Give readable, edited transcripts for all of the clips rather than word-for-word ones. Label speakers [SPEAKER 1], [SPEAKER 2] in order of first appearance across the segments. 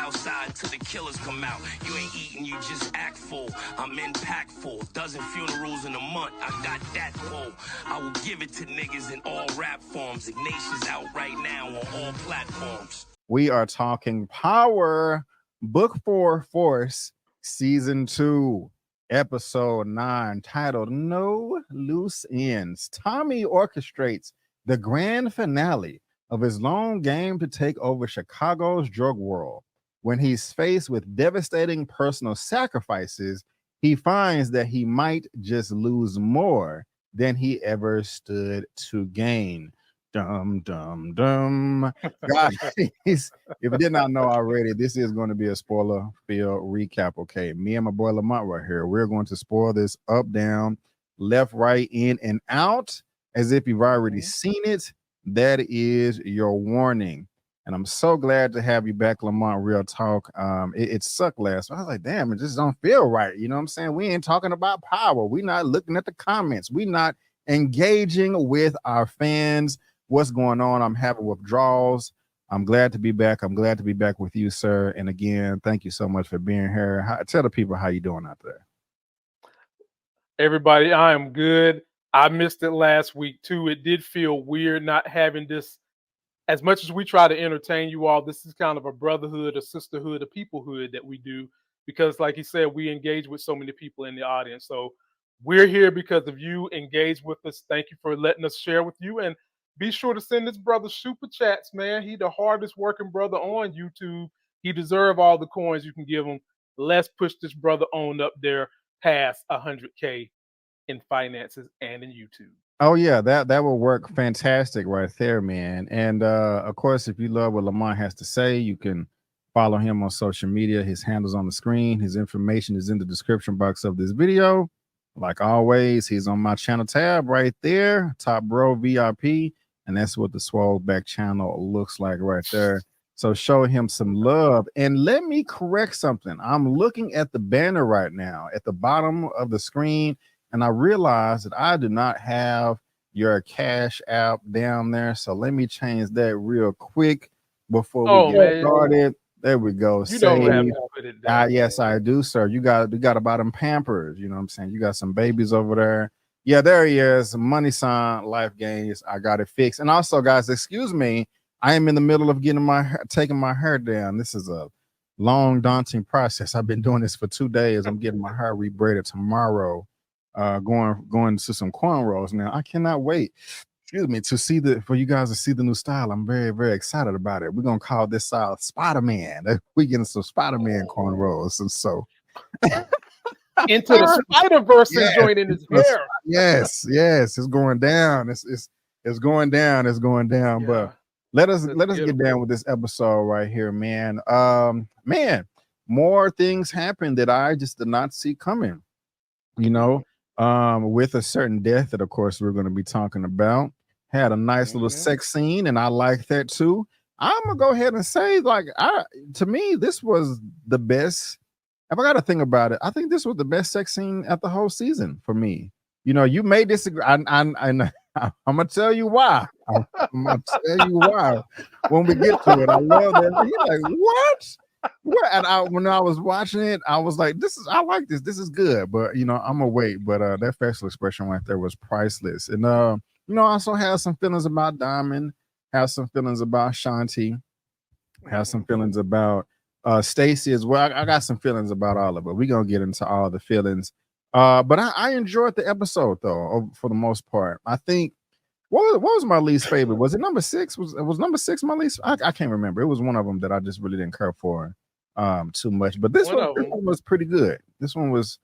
[SPEAKER 1] outside till the killers come out. You ain't eating, you just act full. I'm impactful. Dozen funerals in a month, I got that pull. I will give it to niggas in all rap forms. Ignatius out right now on all platforms.
[SPEAKER 2] We are talking Power, Book 4 Force, Season 2, Episode 9, titled No Loose Ends. Tommy orchestrates the grand finale of his long game to take over Chicago's drug world. When he's faced with devastating personal sacrifices, he finds that he might just lose more than he ever stood to gain. Dum, dum, dum. Guys, if you did not know already, this is going to be a spoiler-filled recap, okay? Me and my boy Lamont right here, we're going to spoil this up, down, left, right, in, and out, as if you've already seen it. That is your warning. And I'm so glad to have you back, Lamont. Real talk. It sucked last. I was like, damn, it just don't feel right. You know what I'm saying? We ain't talking about power. We're not looking at the comments. We're not engaging with our fans. What's going on? I'm having withdrawals. I'm glad to be back. I'm glad to be back with you, sir. And again, thank you so much for being here. Tell the people how you doing out there.
[SPEAKER 3] Everybody, I am good. I missed it last week too. It did feel weird not having this. As much as we try to entertain you all, this is kind of a brotherhood, a sisterhood, a peoplehood that we do, because like he said, we engage with so many people in the audience. So we're here because of you. Engage with us. Thank you for letting us share with you. And be sure to send this brother super chats, man. He the hardest working brother on YouTube. He deserves all the coins you can give him. Let's push this brother on up there past 100K in finances and in YouTube.
[SPEAKER 2] Oh yeah, that will work fantastic right there, man. And of course, if you love what Lamont has to say, you can follow him on social media. His handle's on the screen. His information is in the description box of this video. Like always, he's on my channel tab right there, Top Bro VIP, and that's what the Swole Back channel looks like right there. So show him some love. And let me correct something. I'm looking at the banner right now at the bottom of the screen, and I realized that I do not have your Cash App down there. So let me change that real quick before we get started. There we go.
[SPEAKER 3] You don't have to put it down.
[SPEAKER 2] Yes, I do, sir. You got about them Pampers. You know what I'm saying? You got some babies over there. Yeah, there he is. Money sign, life gains. I got it fixed. And also, guys, excuse me. I am in the middle of taking my hair down. This is a long, daunting process. I've been doing this for 2 days. I'm getting my hair rebraided tomorrow. Going to some cornrows now. I cannot wait. Excuse me, for you guys to see the new style. I'm very, very excited about it. We're gonna call this style Spider-Man. We getting some Spider-Man cornrows, and so
[SPEAKER 3] into the Spider-Verse and joining his hair.
[SPEAKER 2] Yes, it's going down. It's going down. It's going down. Yeah. But let us get down with this episode right here, man. Man, more things happened that I just did not see coming. You know. With a certain death that, of course, we're going to be talking about. Had a nice little sex scene, and I like that too. I'm gonna go ahead and say, to me, this was the best. If I got to think about it, I think this was the best sex scene at the whole season for me. You know, you may disagree. I'm gonna tell you why. I'm gonna tell you why when we get to it. I love that. You're like, what? And when I was watching it, I was like, I like this. This is good. But you know, I'm gonna wait. But that facial expression right there was priceless. And you know, I also have some feelings about Diamond, have some feelings about Shanti, have some feelings about Stacy as well. I got some feelings about all of it. We're gonna get into all the feelings. But I enjoyed the episode though, for the most part. I think what was my least favorite? Was it number 6? Was number 6 my least? I can't remember. It was one of them that I just really didn't care for too much. But this one was pretty good. This one was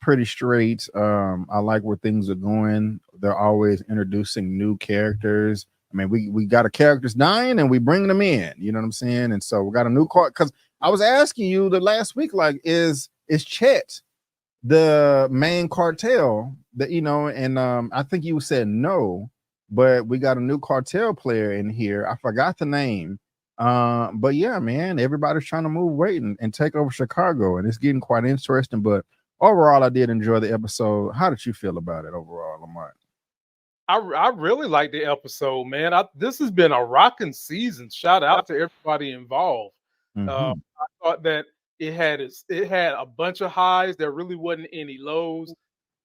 [SPEAKER 2] pretty straight. I like where things are going. They're always introducing new characters. I mean, we got a characters dying and we bring them in. You know what I'm saying? And so we got a new card. Because I was asking you the last week, like, is Chet the main cartel? That, you know, and I think you said no. But we got a new cartel player in here. I forgot the name. But yeah, man, everybody's trying to move weight and take over Chicago, and it's getting quite interesting. But overall, I did enjoy the episode. How did you feel about it overall, Lamont?
[SPEAKER 3] I really like the episode, man. This has been a rocking season. Shout out to everybody involved. I thought that it had a bunch of highs. There really wasn't any lows.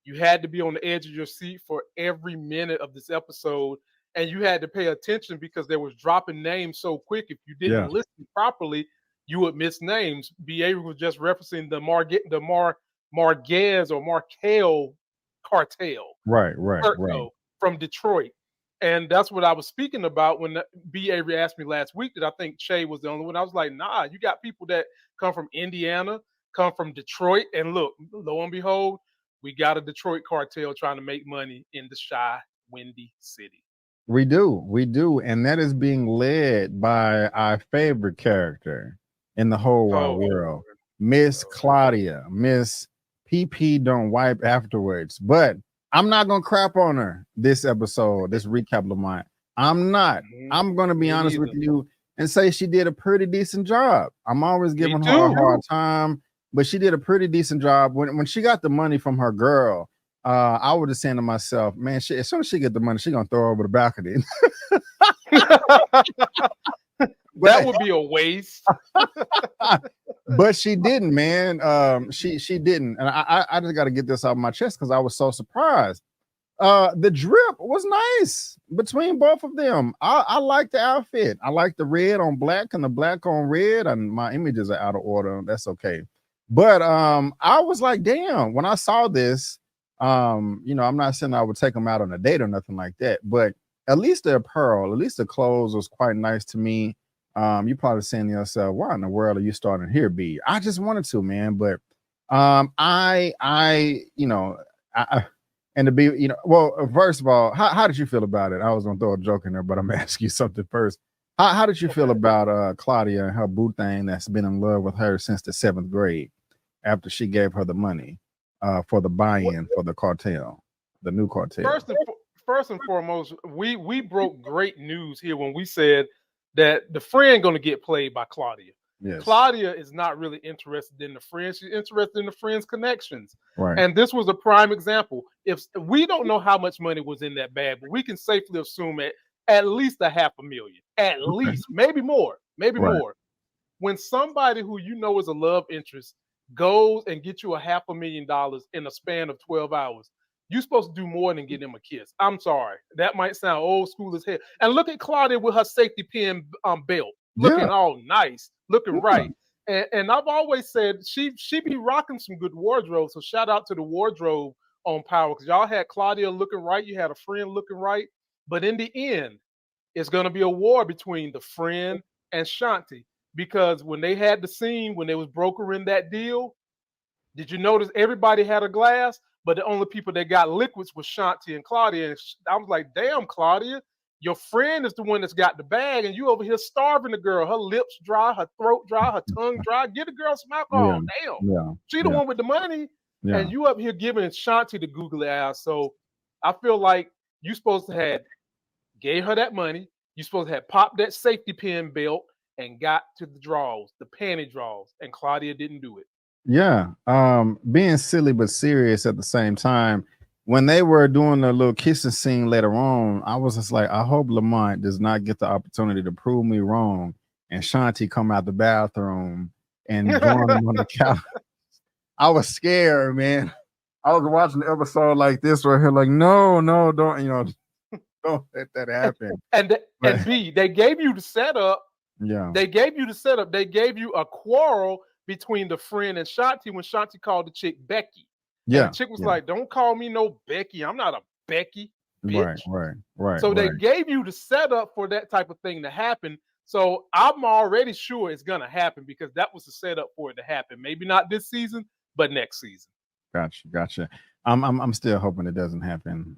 [SPEAKER 3] You had to be on the edge of your seat for every minute of this episode, and you had to pay attention because they was dropping names so quick. If you didn't listen properly, you would miss names. BA was just referencing the Marquez or Markel cartel,
[SPEAKER 2] right,
[SPEAKER 3] from Detroit. And that's what I was speaking about when BA asked me last week that I think Che was the only one. I was like, nah, you got people that come from Indiana, come from Detroit. And look, lo and behold, we got a Detroit cartel trying to make money in the shy, windy city.
[SPEAKER 2] We do. And that is being led by our favorite character in the whole wide world, Miss Claudia. Miss PP don't wipe afterwards. But I'm not going to crap on her this episode, this recap, Lamont. I'm not. I'm going to be honest with you and say she did a pretty decent job. I'm always giving her a hard time, but she did a pretty decent job. When she got the money from her girl, I would have said to myself, man, as soon as she get the money, she's going to throw her over the balcony.
[SPEAKER 3] That would be a waste.
[SPEAKER 2] But she didn't, man. She didn't. And I just got to get this out of my chest because I was so surprised. The drip was nice between both of them. I like the outfit. I like the red on black and the black on red. And my images are out of order. That's okay. But I was like, damn, when I saw this, I'm not saying I would take them out on a date or nothing like that. But at least the apparel, at least the clothes was quite nice to me. You probably saying to yourself, why in the world are you starting here, B? I just wanted to, man. But and to be, well, first of all, how did you feel about it? I was gonna throw a joke in there, but I'm gonna ask you something first. How did you feel about Claudia and her boo thing that's been in love with her since the 7th grade after she gave her the money for the buy-in for the cartel, the new cartel?
[SPEAKER 3] First and foremost, we broke great news here when we said that the friend going to get played by Claudia.
[SPEAKER 2] Yes.
[SPEAKER 3] Claudia is not really interested in the friend. She's interested in the friend's connections.
[SPEAKER 2] Right.
[SPEAKER 3] And this was a prime example. If we don't know how much money was in that bag, but we can safely assume at least $500,000, at least, maybe more. When somebody who you know is a love interest goes and gets you $500,000 in a span of 12 hours, you're supposed to do more than get him a kiss. I'm sorry. That might sound old school as hell. And look at Claudia with her safety pin belt, looking all nice, looking right. And I've always said she be rocking some good wardrobe. So shout out to the wardrobe on Power, because y'all had Claudia looking right. You had a friend looking right. But in the end, it's going to be a war between the friend and Shanti. Because when they had the scene, when they was brokering that deal, did you notice everybody had a glass? But the only people that got liquids was Shanti and Claudia. And I was like, damn, Claudia, your friend is the one that's got the bag, and you over here starving the girl. Her lips dry, her throat dry, her tongue dry. Get the girl some alcohol. Damn. She the one with the money. And you up here giving Shanti the googly eyes. So I feel like you supposed to have gave her that money. You supposed to have popped that safety pin belt and got to the draws, the panty draws. And Claudia didn't do it.
[SPEAKER 2] Yeah, being silly but serious at the same time. When they were doing the little kissing scene later on, I was just like, I hope Lamont does not get the opportunity to prove me wrong and Shanti come out the bathroom and join them on the couch. I was scared, man. I was watching the episode like this right here, like, no, don't, don't let that happen.
[SPEAKER 3] And B, they gave you the setup.
[SPEAKER 2] Yeah,
[SPEAKER 3] they gave you the setup. They gave you a quarrel between the friend and Shanti when Shanti called the chick Becky.
[SPEAKER 2] Yeah.
[SPEAKER 3] And the chick was like, don't call me no Becky. I'm not a Becky, bitch.
[SPEAKER 2] Right.
[SPEAKER 3] So they gave you the setup for that type of thing to happen. So I'm already sure it's going to happen because that was the setup for it to happen. Maybe not this season, but next season.
[SPEAKER 2] Gotcha. I'm still hoping it doesn't happen.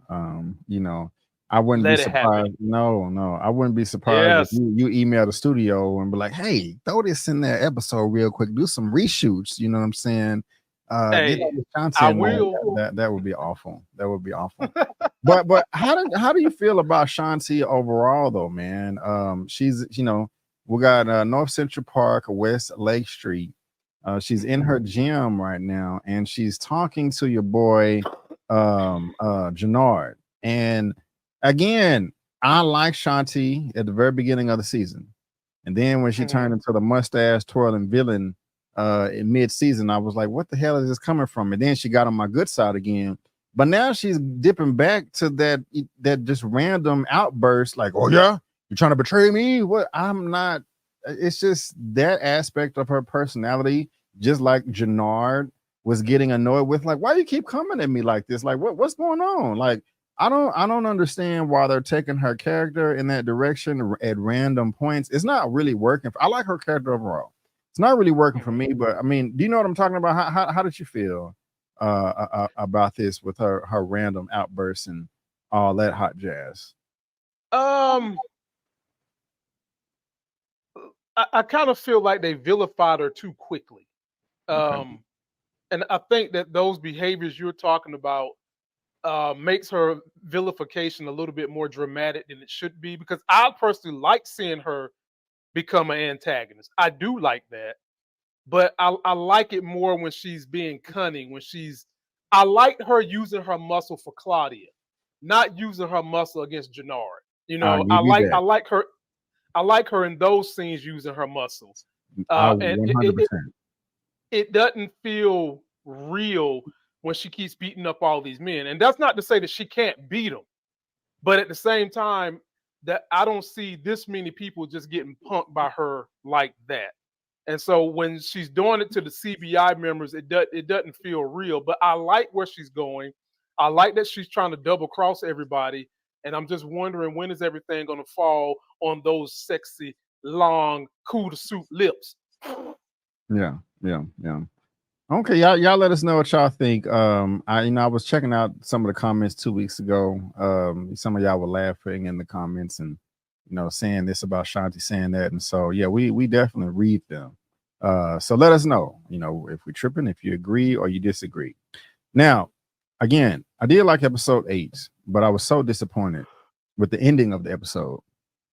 [SPEAKER 2] I wouldn't be surprised. No, I wouldn't be surprised if you email the studio and be like, "Hey, throw this in their episode real quick. Do some reshoots." You know what I'm saying?
[SPEAKER 3] Hey, I will.
[SPEAKER 2] That would be awful. That would be awful. but how do you feel about Shanti overall, though, man? She's we got North Central Park, West Lake Street. She's in her gym right now, and she's talking to your boy, Jannard. And again, I like Shanti at the very beginning of the season. And then when she turned into the mustache twirling villain in mid-season, I was like, what the hell is this coming from? And then she got on my good side again. But now she's dipping back to that just random outburst, like, oh yeah, you're trying to betray me? What? I'm not. It's just that aspect of her personality, just like Jannard was getting annoyed with, like, why do you keep coming at me like this? Like, what's going on? Like, I don't understand why they're taking her character in that direction at random points. It's not really working. I like her character overall. It's not really working for me, but I mean, do you know what I'm talking about? How did you feel about this with her random outbursts and all that hot jazz?
[SPEAKER 3] I kind of feel like they vilified her too quickly.
[SPEAKER 2] Okay.
[SPEAKER 3] And I think that those behaviors you're talking about makes her vilification a little bit more dramatic than it should be, because I personally like seeing her become an antagonist. I do like that. But I like it more when she's being cunning, I like her using her muscle for Claudia, not using her muscle against Jannard. You know, I like her in those scenes using her muscles. And
[SPEAKER 2] 100%.
[SPEAKER 3] it doesn't feel real when she keeps beating up all these men. And that's not to say that she can't beat them, but at the same time, that I don't see this many people just getting punked by her like that. And so when she's doing it to the CBI members, it doesn't feel real. But I like where she's going. I like that she's trying to double cross everybody. And I'm just wondering, when is everything going to fall on those sexy, long, cool to suit lips?
[SPEAKER 2] Yeah. Okay, y'all let us know what y'all think. I was checking out some of the comments 2 weeks ago. Some of y'all were laughing in the comments and saying this about Shanti, saying that, and so yeah, we definitely read them. So let us know, if we're tripping, if you agree or you disagree. Now, again, I did like episode 8, but I was so disappointed with the ending of the episode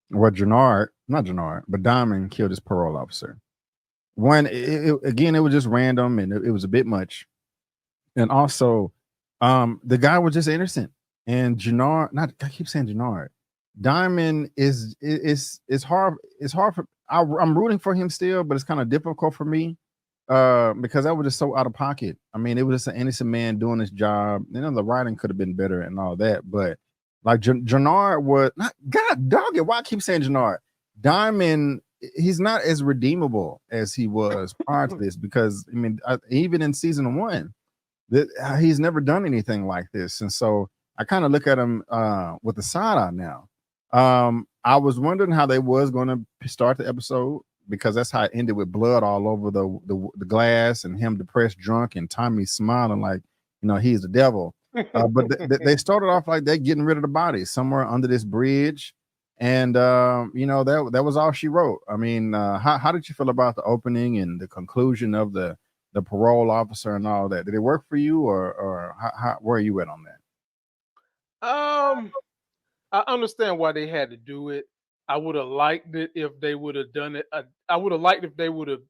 [SPEAKER 2] where Diamond killed his parole officer. One, it was just random and it was a bit much. And also, the guy was just innocent. And I keep saying Jannard. Diamond is hard. It's hard for. I'm rooting for him still, but it's kind of difficult for me because that was just so out of pocket. I mean, it was just an innocent man doing his job. The writing could have been better and all that, but like Jannard was not. God dog it. Why I keep saying Jannard? Diamond. He's not as redeemable as he was prior to this, because I mean, even in season 1, he's never done anything like this, and so I kind of look at him with the side eye now. I was wondering how they was going to start the episode, because that's how it ended, with blood all over the glass and him depressed, drunk, and Tommy smiling like he's the devil. But they started off like they're getting rid of the body somewhere under this bridge. And that was all she wrote. I mean, how did you feel about the opening and the conclusion of the parole officer and all that? Did it work for you, or where are you at on that?
[SPEAKER 3] I understand why they had to do it. I would have liked it if they would have done it. I would have liked if they would have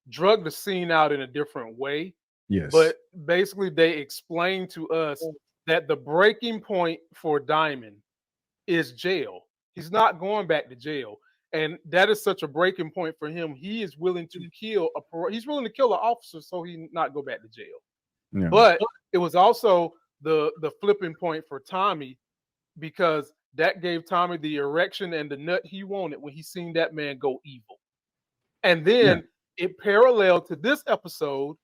[SPEAKER 3] drugged the scene out in a different way.
[SPEAKER 2] Yes.
[SPEAKER 3] But basically, they explained to us that the breaking point for Diamond is jail. He's not going back to jail, and that is such a breaking point for him. He is willing to kill he's willing to kill an officer so he not go back to jail. Yeah. But it was also the flipping point for Tommy, because that gave Tommy the erection and the nut he wanted when he seen that man go evil. And then it paralleled to this episode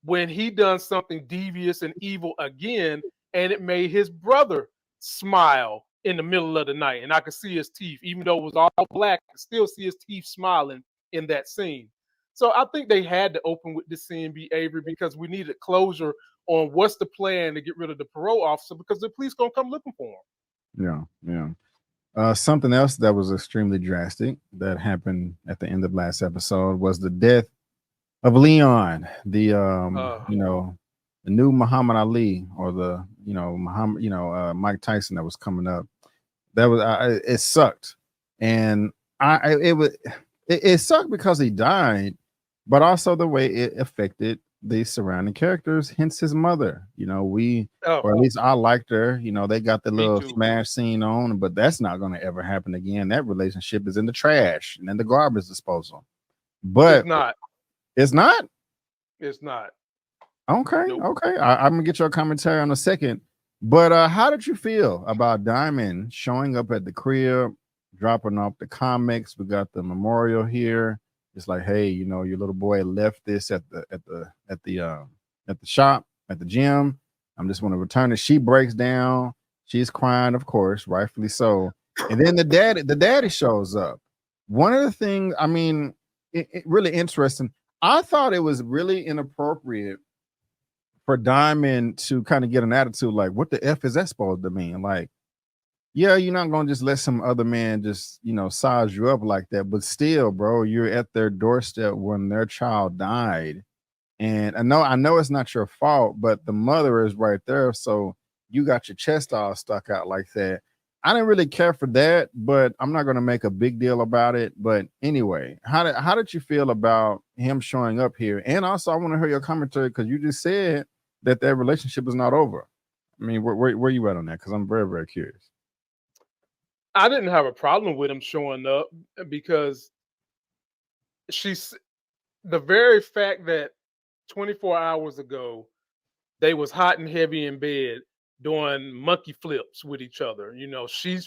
[SPEAKER 3] when he done something devious and evil again, and it made his brother smile in the middle of the night, and I could see his teeth, even though it was all black, I could still see his teeth smiling in that scene. So I think they had to open with this scene, B. Avery, because we needed closure on what's the plan to get rid of the parole officer, because the police gonna come looking for him.
[SPEAKER 2] Yeah. Something else that was extremely drastic that happened at the end of last episode was the death of Leon, the new Muhammad Ali, or the Mike Tyson that was coming up. That was it sucked, and it sucked because he died, but also the way it affected the surrounding characters, hence his mother. You know, or at
[SPEAKER 3] Oh,
[SPEAKER 2] least I liked her. You know, they got the
[SPEAKER 3] me
[SPEAKER 2] little
[SPEAKER 3] too.
[SPEAKER 2] smash scene on, but that's not going to ever happen again. That relationship is in the trash and in the garbage disposal. But
[SPEAKER 3] It's not.
[SPEAKER 2] it's not.
[SPEAKER 3] It's not.
[SPEAKER 2] Okay,
[SPEAKER 3] Nope.
[SPEAKER 2] okay. I'm gonna get your commentary on a second. But how did you feel about Diamond showing up at the crib, dropping off the comics? We got the memorial here. It's like, hey, you know, your little boy left this at the shop, at the gym. I'm just want to return it. She breaks down. She's crying, of course, rightfully so. And then the daddy shows up. One of the things, I mean, it really interesting. I thought it was really inappropriate for Diamond to kind of get an attitude like, what the F is that supposed to mean? Like, yeah, you're not gonna just let some other man just, you know, size you up like that. But still, bro, you're at their doorstep when their child died. And I know it's not your fault, but the mother is right there. So you got your chest all stuck out like that. I didn't really care for that, but I'm not gonna make a big deal about it. But anyway, how did you feel about him showing up here? And also, I want to hear your commentary because you just said that their relationship is not over. I mean, where you at on that? Because I'm very, very curious.
[SPEAKER 3] I didn't have a problem with him showing up because she's the very fact that 24 hours ago they was hot and heavy in bed doing monkey flips with each other. You know, she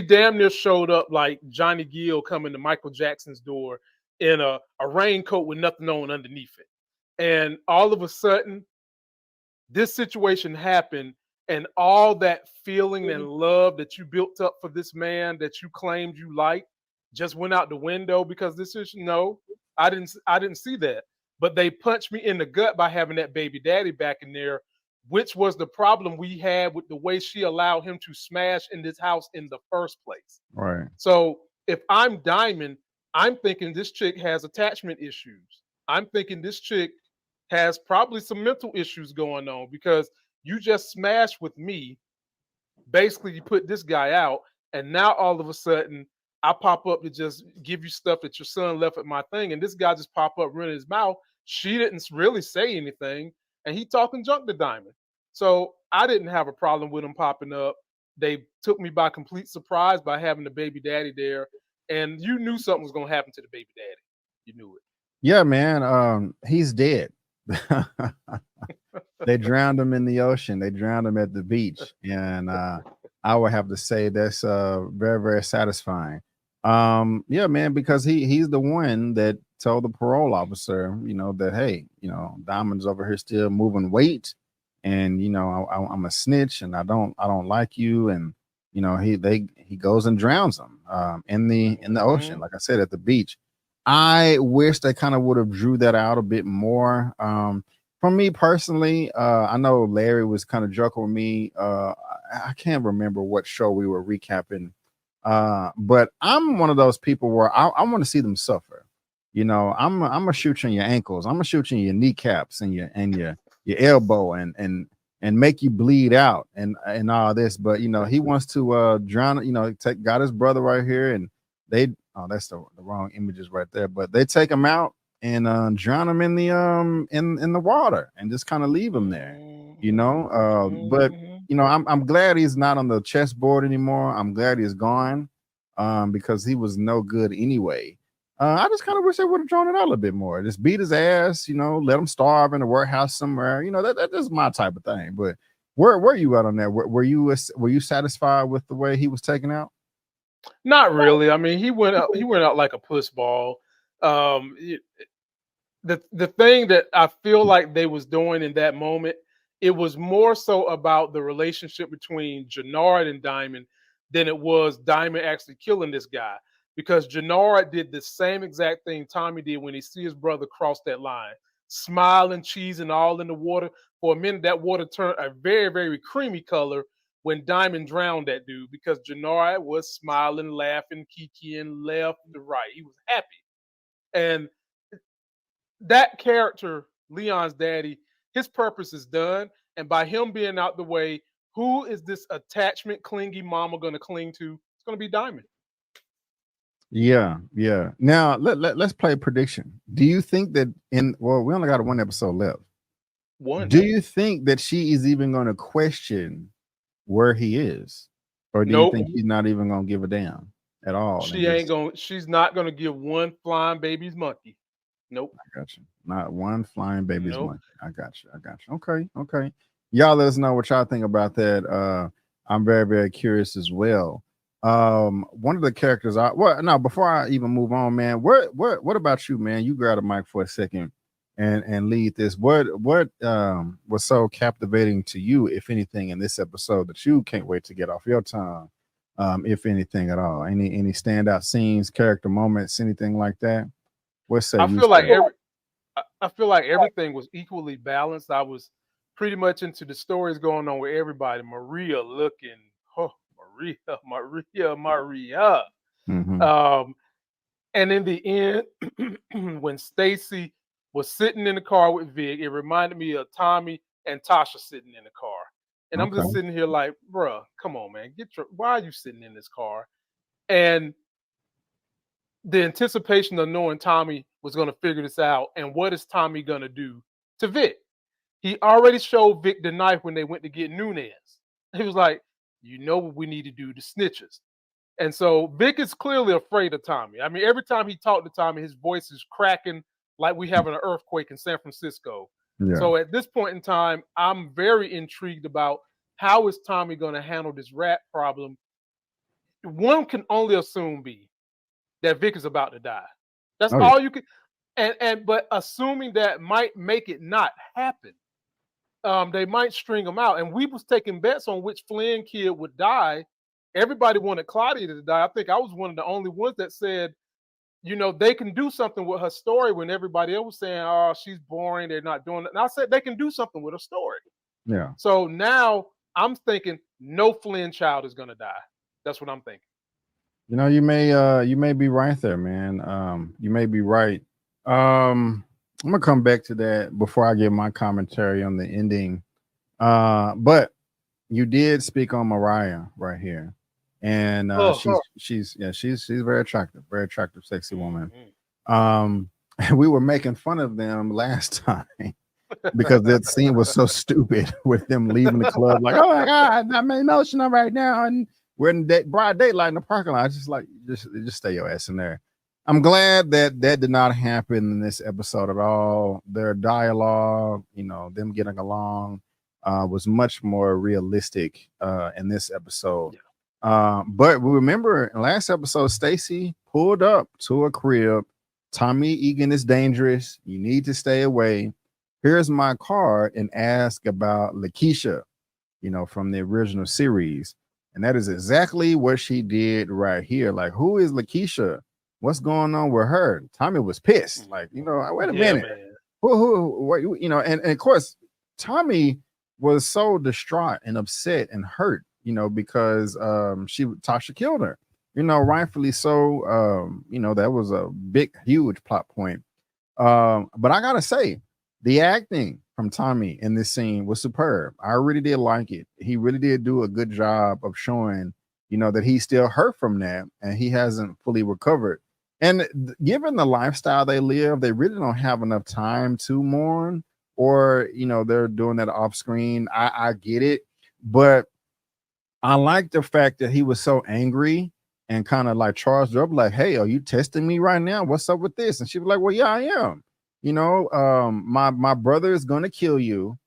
[SPEAKER 3] damn near showed up like Johnny Gill coming to Michael Jackson's door in a raincoat with nothing on underneath it. And all of a sudden, this situation happened, and all that feeling and love that you built up for this man that you claimed you liked just went out the window because this is I didn't see that. But they punched me in the gut by having that baby daddy back in there, which was the problem we had with the way she allowed him to smash in this house in the first place.
[SPEAKER 2] Right.
[SPEAKER 3] So if I'm Diamond, I'm thinking this chick has attachment issues. I'm thinking this chick has probably some mental issues going on because you just smashed with me. Basically, you put this guy out, and now all of a sudden, I pop up to just give you stuff that your son left at my thing, and this guy just pop up running his mouth. She didn't really say anything, and he talking junk to Diamond. So I didn't have a problem with him popping up. They took me by complete surprise by having the baby daddy there, and you knew something was going to happen to the baby daddy. You knew it.
[SPEAKER 2] Yeah, man. He's dead. They drowned him in the ocean. They drowned him at the beach, and I would have to say that's very, very satisfying. Yeah, man, because he's the one that told the parole officer, you know, that hey, you know, Diamond's over here still moving weight, and you know, I'm a snitch, and I don't like you, and you know, he goes and drowns him in the ocean, like I said, at the beach. I wish they kind of would have drew that out a bit more. For me personally, I know Larry was kind of joking with me. I can't remember what show we were recapping, but I'm one of those people where I want to see them suffer. You know, I'm gonna shoot you in your ankles. I'm gonna shoot you in your kneecaps and your elbow and make you bleed out and all this. But you know, he wants to drown. You know, got his brother right here, and they that's the wrong images right there. But they take him out and drown him in the water and just kind of leave him there. You know, but you know, I'm glad he's not on the chessboard anymore. I'm glad he's gone because he was no good anyway. I just kind of wish they would have drawn it out a little bit more. Just beat his ass, you know, let him starve in a warehouse somewhere. You know, that's my type of thing. But where you at on that? Were you satisfied with the way he was taken out?
[SPEAKER 3] Not really. I mean, he went out like a puss ball. The thing that I feel like they was doing in that moment, it was more so about the relationship between Jannard and Diamond than it was Diamond actually killing this guy. Because Jannard did the same exact thing Tommy did when he see his brother cross that line, smiling, cheesing all in the water. For a minute, that water turned a very, very creamy color when Diamond drowned that dude because Jannard was smiling, laughing, kikiing left to right. He was happy. And that character, Leon's daddy, his purpose is done. And by him being out the way, who is this attachment, clingy mama going to cling to? It's going to be Diamond.
[SPEAKER 2] Yeah, yeah. Now let's play a prediction. Do you think that we only got one episode left.
[SPEAKER 3] One.
[SPEAKER 2] Do you think that she is even going to question where he is? Or do you think she's not even going to give a damn at all?
[SPEAKER 3] She's not gonna give one flying baby's monkey. Nope.
[SPEAKER 2] I got you. Not one flying baby's
[SPEAKER 3] Nope.
[SPEAKER 2] monkey. I got you. Okay. Y'all let us know what y'all think about that. I'm very, very curious as well. One of the characters before I even move on, man, what about you, man? You grab a mic for a second and lead this. What was so captivating to you, if anything, in this episode that you can't wait to get off your tongue, if anything at all? Any standout scenes, character moments, anything like that?
[SPEAKER 3] I feel like everything was equally balanced. I was pretty much into the stories going on with everybody. Maria looking, Maria.
[SPEAKER 2] Mm-hmm.
[SPEAKER 3] And in the end, when Stacy was sitting in the car with Vic, it reminded me of Tommy and Tasha sitting in the car. And I'm just sitting here like, bruh, come on, man. Why are you sitting in this car? And the anticipation of knowing Tommy was going to figure this out, and what is Tommy going to do to Vic? He already showed Vic the knife when they went to get Nunez. He was like, you know what we need to do to snitches. And so Vic is clearly afraid of Tommy. I mean, every time he talked to Tommy, his voice is cracking like we having an earthquake in San Francisco. Yeah. So at this point in time, I'm very intrigued about how is Tommy going to handle this rat problem. One can only assume that Vic is about to die. That's all you can. But assuming that might make it not happen. They might string him out. And we was taking bets on which Flynn kid would die. Everybody wanted Claudia to die. I think I was one of the only ones that said, they can do something with her story when everybody else was saying, oh, she's boring. They're not doing it. And I said, they can do something with her story.
[SPEAKER 2] Yeah.
[SPEAKER 3] So now I'm thinking no Flynn child is going to die. That's what I'm thinking.
[SPEAKER 2] You may be right there, man. You may be right. I'm gonna come back to that before I give my commentary on the ending. But you did speak on Mariah right here, and she's very attractive, sexy woman. Mm-hmm. We were making fun of them last time because that scene was so stupid with them leaving the club, like, oh my god, I'm emotional right now, and we're in broad daylight in the parking lot. Just stay your ass in there. I'm glad that did not happen in this episode at all. Their dialogue, them getting along, was much more realistic in this episode. Yeah. But we remember in last episode, Stacy pulled up to a crib. Tommy Egan is dangerous. You need to stay away. Here's my card, and ask about Lakeisha, from the original series. And that is exactly what she did right here. Like, who is Lakeisha? What's going on with her? Tommy was pissed. Like, wait a minute. Who, and of course, Tommy was so distraught and upset and hurt, because Tasha killed her, rightfully so. That was a big, huge plot point. But I gotta say, the acting from Tommy in this scene was superb. I really did like it. He really did do a good job of showing, that he's still hurt from that and he hasn't fully recovered. And given the lifestyle they live, they really don't have enough time to mourn, or, they're doing that off screen. I get it. But I like the fact that he was so angry and kind of like charged her up, like, hey, are you testing me right now? What's up with this? And she was like, well, yeah, I am. My brother is going to kill you,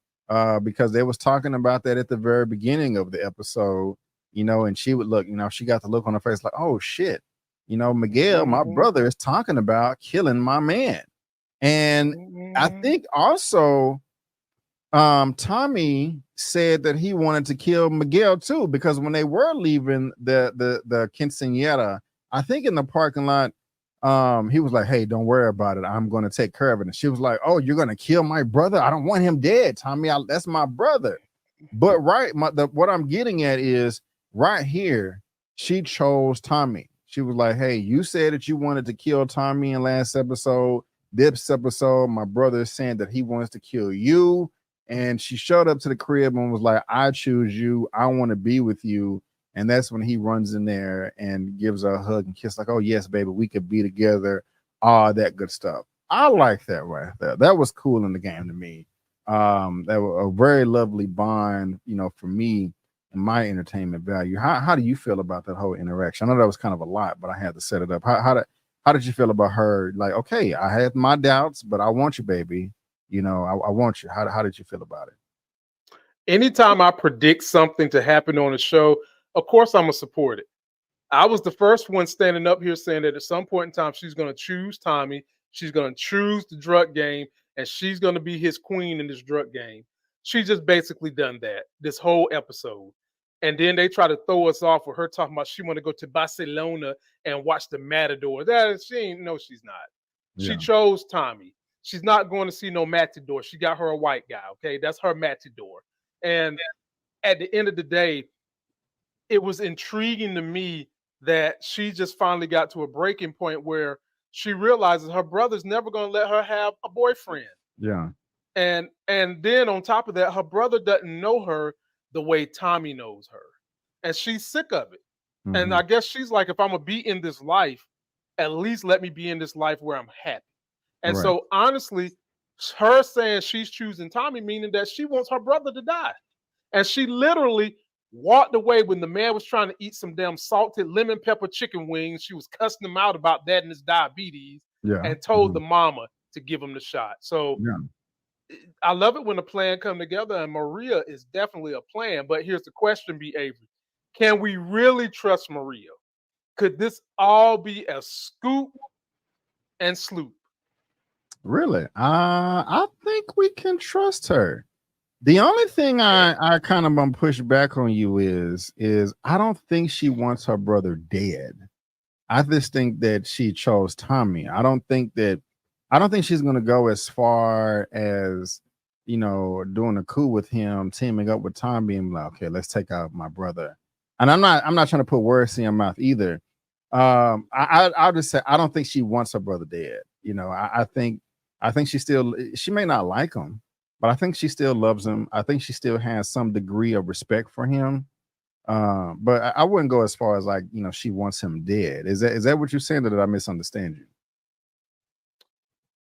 [SPEAKER 2] because they was talking about that at the very beginning of the episode, and she would look, she got the look on her face like, oh shit, Miguel, my brother, is talking about killing my man. And I think also Tommy said that he wanted to kill Miguel too, because when they were leaving the quinceañera, I think in the parking lot, he was like, hey, don't worry about it. I'm going to take care of it. And she was like, oh, you're going to kill my brother? I don't want him dead, Tommy. That's my brother. But what I'm getting at is right here, she chose Tommy. She was like, hey, you said that you wanted to kill Tommy in last episode. This episode, my brother is saying that he wants to kill you. And she showed up to the crib and was like, I choose you. I want to be with you. And that's when he runs in there and gives her a hug and kiss, like, oh, yes, baby, we could be together, all that good stuff. I like that right there. That was cool in the game to me. That was a very lovely bond, for me and my entertainment value. How do you feel about that whole interaction? I know that was kind of a lot, but I had to set it up. How did you feel about her? Like, okay, I had my doubts, but I want you, baby. I want you. How did you feel about it?
[SPEAKER 3] Anytime I predict something to happen on a show, of course I'm gonna support it. I was the first one standing up here saying that at some point in time she's gonna choose Tommy, she's gonna choose the drug game, and she's gonna be his queen in this drug game. She just basically done that this whole episode. And then they try to throw us off with her talking about she want to go to Barcelona and watch the Matador. She's not. She chose Tommy. She's not going to see no Matador. She got her a white guy. Okay, that's her Matador. And at the end of the day, it was intriguing to me that she just finally got to a breaking point where she realizes her brother's never going to let her have a boyfriend.
[SPEAKER 2] Yeah.
[SPEAKER 3] And then on top of that, her brother doesn't know her the way Tommy knows her. And she's sick of it. Mm-hmm. And I guess she's like, if I'm going to be in this life, at least let me be in this life where I'm happy. And so honestly, her saying she's choosing Tommy, meaning that she wants her brother to die. And she literally walked away when the man was trying to eat some damn salted lemon pepper chicken wings. She was cussing him out about that and his diabetes and told the mama to give him the shot. So I love it when a plan come together, and Maria is definitely a plan. But here's the question, B. Avery. Can we really trust Maria? Could this all be a scoop and sloop?
[SPEAKER 2] Really? I think we can trust her. The only thing I kind of gonna push back on you is I don't think she wants her brother dead. I just think that she chose Tommy. I don't think she's gonna go as far as doing a coup with him, teaming up with Tommy, and like, okay, let's take out my brother. And I'm not trying to put words in your mouth either. I'll just say I don't think she wants her brother dead. I think she may not like him, but I think she still loves him. I think she still has some degree of respect for him. But I wouldn't go as far as like, she wants him dead. Is that what you're saying, or did I misunderstand you?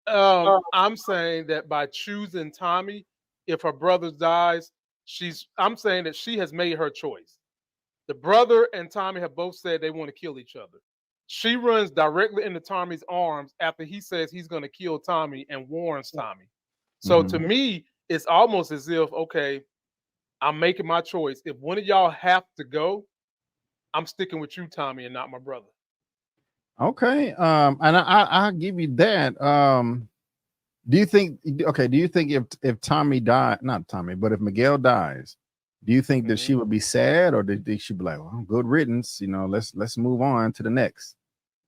[SPEAKER 3] I'm saying that by choosing Tommy, if her brother dies, I'm saying that she has made her choice. The brother and Tommy have both said they want to kill each other. She runs directly into Tommy's arms after he says he's going to kill Tommy and warns Tommy. So to me, it's almost as if, okay, I'm making my choice. If one of y'all have to go, I'm sticking with you, Tommy, and not my brother.
[SPEAKER 2] Okay. And I'll give you that. Do you think if Tommy died, not Tommy, but if Miguel dies, do you think that she would be sad, or did she be like, well, good riddance, let's move on to the next,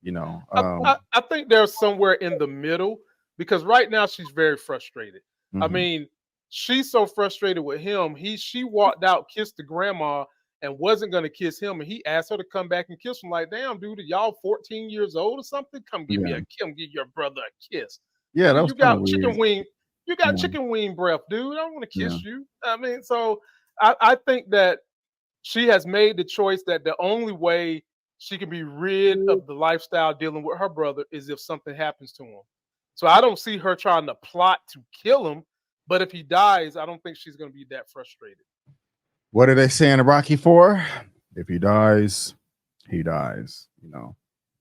[SPEAKER 3] I think there's somewhere in the middle, because right now she's very frustrated. I mean, she's so frustrated with him. She walked out, kissed the grandma, and wasn't going to kiss him, and he asked her to come back and kiss him. Like, damn, dude, are y'all 14 years old or something? Come give your brother a kiss.
[SPEAKER 2] Yeah, that was
[SPEAKER 3] you got chicken
[SPEAKER 2] weird.
[SPEAKER 3] wing. You got chicken wing breath, dude. I don't want to kiss you. I mean, so I think that she has made the choice that the only way she can be rid of the lifestyle dealing with her brother is if something happens to him. So I don't see her trying to plot to kill him, but if he dies, I don't think she's going to be that frustrated.
[SPEAKER 2] What are they saying in Rocky IV? If he dies, he dies.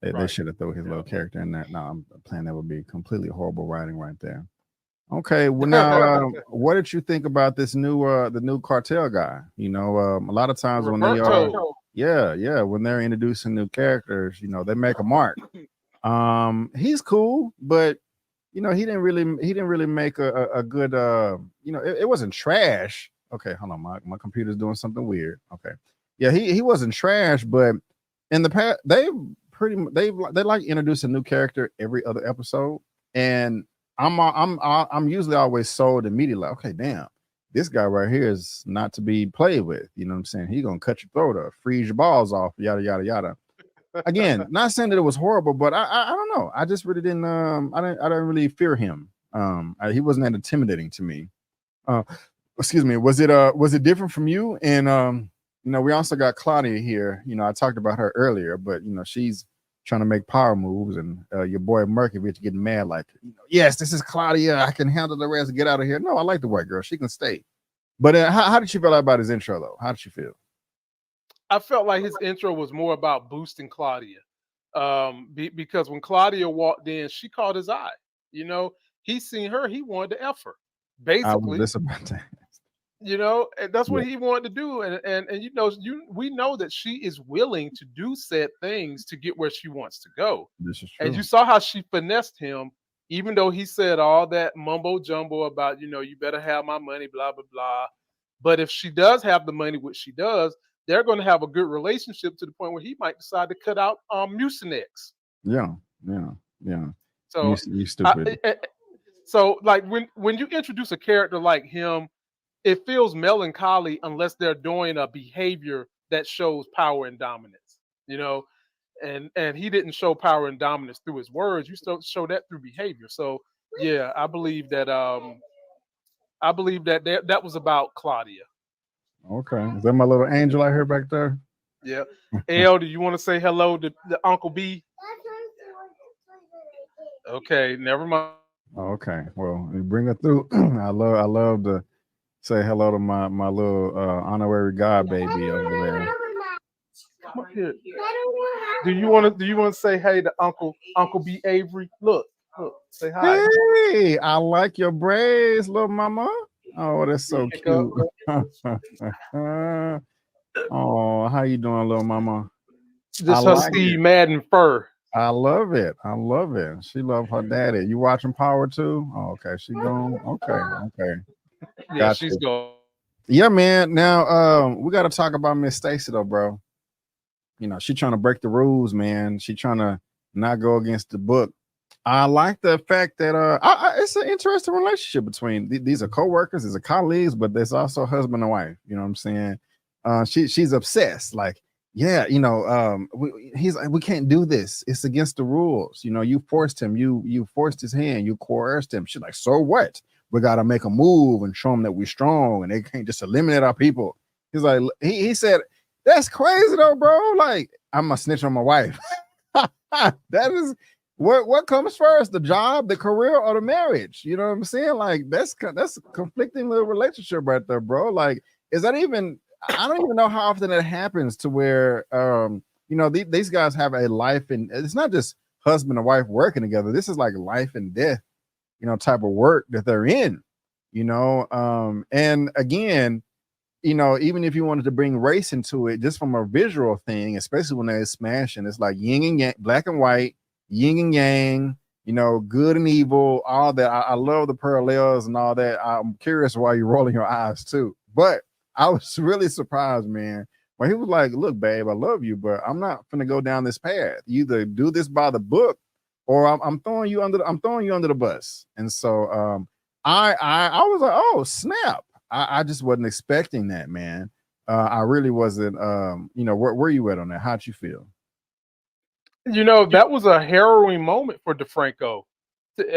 [SPEAKER 2] They should have thrown his little character in that. No, I'm playing. That would be completely horrible writing right there. Okay, well now, what did you think about this the new cartel guy? A lot of times when they are, when they're introducing new characters, they make a mark. He's cool, but he didn't really make a good. It wasn't trash. Okay, hold on, my computer's doing something weird. Okay, yeah, he wasn't trash, but in the past they like introduce a new character every other episode, and I'm usually always sold immediately. Like, okay, damn, this guy right here is not to be played with. You know what I'm saying? He's gonna cut your throat or freeze your balls off, yada yada yada. Again, not saying that it was horrible, but I don't know. I just really didn't. I didn't really fear him. He wasn't that intimidating to me. Excuse me. Was it different from you? And we also got Claudia here. I talked about her earlier, but she's trying to make power moves, and your boy Merkovich getting mad like, yes, this is Claudia. I can handle the rest. Get out of here. No, I like the white girl. She can stay. But how did you feel about his intro, though? How did you feel?
[SPEAKER 3] I felt like his intro was more about boosting Claudia, because when Claudia walked in, she caught his eye. He seen her. He wanted to F her, basically.
[SPEAKER 2] I was just about to.
[SPEAKER 3] And that's what he wanted to do. And we know that she is willing to do said things to get where she wants to go.
[SPEAKER 2] This is true.
[SPEAKER 3] And you saw how she finessed him, even though he said all that mumbo jumbo about, you better have my money, blah, blah, blah. But if she does have the money, which she does, they're going to have a good relationship to the point where he might decide to cut out Mucinex.
[SPEAKER 2] Yeah.
[SPEAKER 3] So
[SPEAKER 2] you stupid.
[SPEAKER 3] So like when you introduce a character like him, it feels melancholy unless they're doing a behavior that shows power and dominance, and he didn't show power and dominance through his words. You still show that through behavior. So yeah, I believe that that was about Claudia.
[SPEAKER 2] Okay. Is that my little angel I hear back there?
[SPEAKER 3] Yeah. L, do you want to say hello to Uncle B? Okay, never mind.
[SPEAKER 2] Okay. Well, you bring her through. I love to say hello to my little honorary god baby over there.
[SPEAKER 3] Come up here. Do you want to say hey to Uncle B Avery? Look, say hi.
[SPEAKER 2] Hey, I like your braids, little mama. Oh, that's so cute. Oh, how you doing, little mama?
[SPEAKER 3] This her Steve Madden fur.
[SPEAKER 2] I love it. She love her daddy. You watching Power too? Oh, okay. She going. Okay.
[SPEAKER 3] Yeah,
[SPEAKER 2] gotcha.
[SPEAKER 3] She's going.
[SPEAKER 2] Yeah, man. Now, we got to talk about Miss Stacy though, bro. She trying to break the rules, man. She trying to not go against the book. I like the fact that it's an interesting relationship between these are co-workers, these are colleagues, but there's also husband and wife. You know what I'm saying? She's obsessed. Like, yeah, he's like, we can't do this. It's against the rules. You forced him. You forced his hand. You coerced him. She's like, so what? We got to make a move and show them that we're strong, and they can't just eliminate our people. He's like, he said, that's crazy though, bro. Like, I'm a snitch on my wife. That is what comes first, the job, the career, or the marriage? You know what I'm saying? Like, that's a conflicting little relationship right there, bro. Like, is that even? I don't even know how often that happens to where these guys have a life, and it's not just husband and wife working together. This is like life and death, type of work that they're in. And again, even if you wanted to bring race into it, just from a visual thing, especially when they're smashing, it's like yin and yang, black and white, yin and yang, good and evil, all that. I love the parallels and all that. I'm curious why you're rolling your eyes too. But I was really surprised, man, when he was like, look, babe, I love you, but I'm not gonna go down this path. You either do this by the book, or I'm throwing you under the bus. And so I was like, oh, snap. I just wasn't expecting that, man. I really wasn't. Where you at on that? How'd you feel?
[SPEAKER 3] That was a harrowing moment for DeFranco.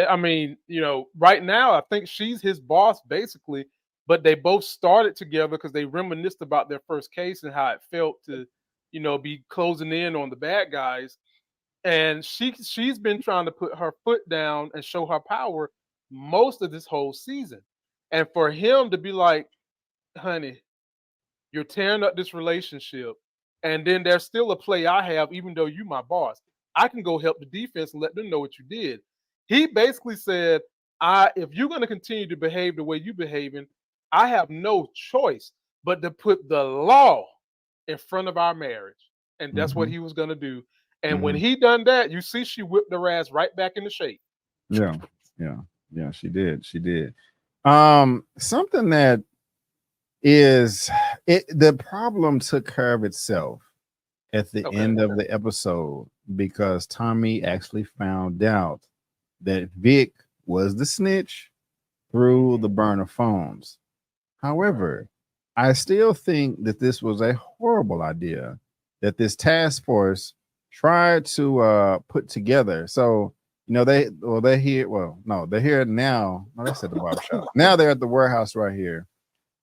[SPEAKER 3] I mean, right now, I think she's his boss, basically, but they both started together because they reminisced about their first case and how it felt to, be closing in on the bad guys. And she's been trying to put her foot down and show her power most of this whole season. And for him to be like, honey, you're tearing up this relationship. And then there's still a play I have, even though you're my boss. I can go help the defense and let them know what you did. He basically said, if you're going to continue to behave the way you're behaving, I have no choice but to put the law in front of our marriage. And that's what he was going to do. And when he done that, you see she whipped her ass right back into shape.
[SPEAKER 2] Yeah, she did. Something that is the problem took care of itself at the end of the episode, because Tommy actually found out that Vic was the snitch through the burner phones. However, I still think that this was a horrible idea that this task force tried to put together. So they're here now. No, they said the barbershop. Now they're at the warehouse right here.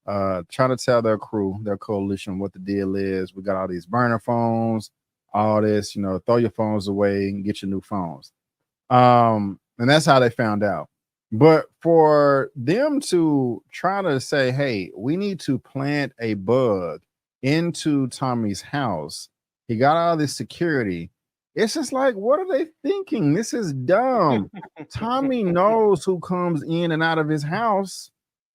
[SPEAKER 2] trying to tell their crew, their coalition, what the deal is. We got all these burner phones, all this, throw your phones away and get your new phones. And that's how they found out. But for them to try to say, hey, we need to plant a bug into Tommy's house, he got all this security. It's just like, what are they thinking? This is dumb. Tommy knows who comes in and out of his house.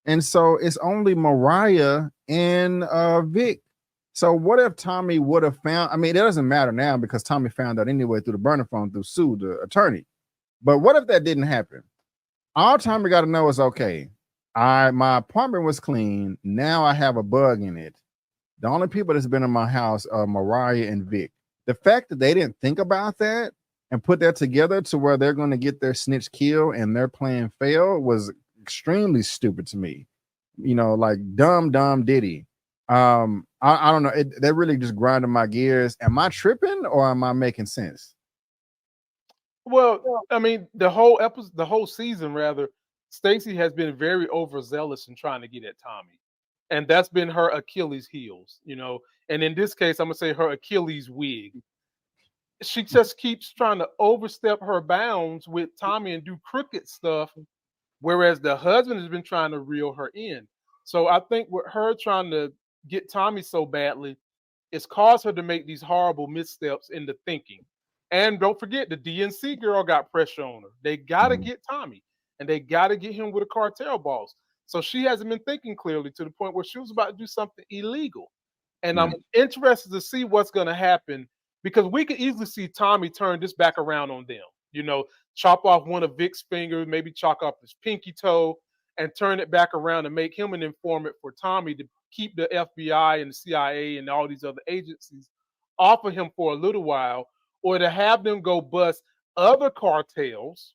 [SPEAKER 2] And so it's only Mariah and Vic. So what if Tommy would have found, it doesn't matter now because Tommy found out anyway through the burner phone through Sue, the attorney. But what if that didn't happen? All Tommy got to know is, okay, my apartment was clean. Now I have a bug in it. The only people that's been in my house are Mariah and Vic. The fact that they didn't think about that and put that together to where they're going to get their snitch kill and their plan fail was extremely stupid to me. Like dumb Diddy. I don't know. They really just grinding my gears. Am I tripping or am I making sense?
[SPEAKER 3] Well, the whole season, rather, Stacy has been very overzealous in trying to get at Tommy. And that's been her Achilles heels, And in this case, I'm going to say her Achilles wig. She just keeps trying to overstep her bounds with Tommy and do crooked stuff, whereas the husband has been trying to reel her in. So I think with her trying to get Tommy so badly, it's caused her to make these horrible missteps in the thinking. And don't forget, the DNC girl got pressure on her. They got to get Tommy, and they got to get him with a cartel boss. So she hasn't been thinking clearly to the point where she was about to do something illegal. And I'm interested to see what's going to happen because we could easily see Tommy turn this back around on them. Chop off one of Vic's fingers, maybe chop off his pinky toe and turn it back around and make him an informant for Tommy to keep the FBI and the CIA and all these other agencies off of him for a little while, or to have them go bust other cartels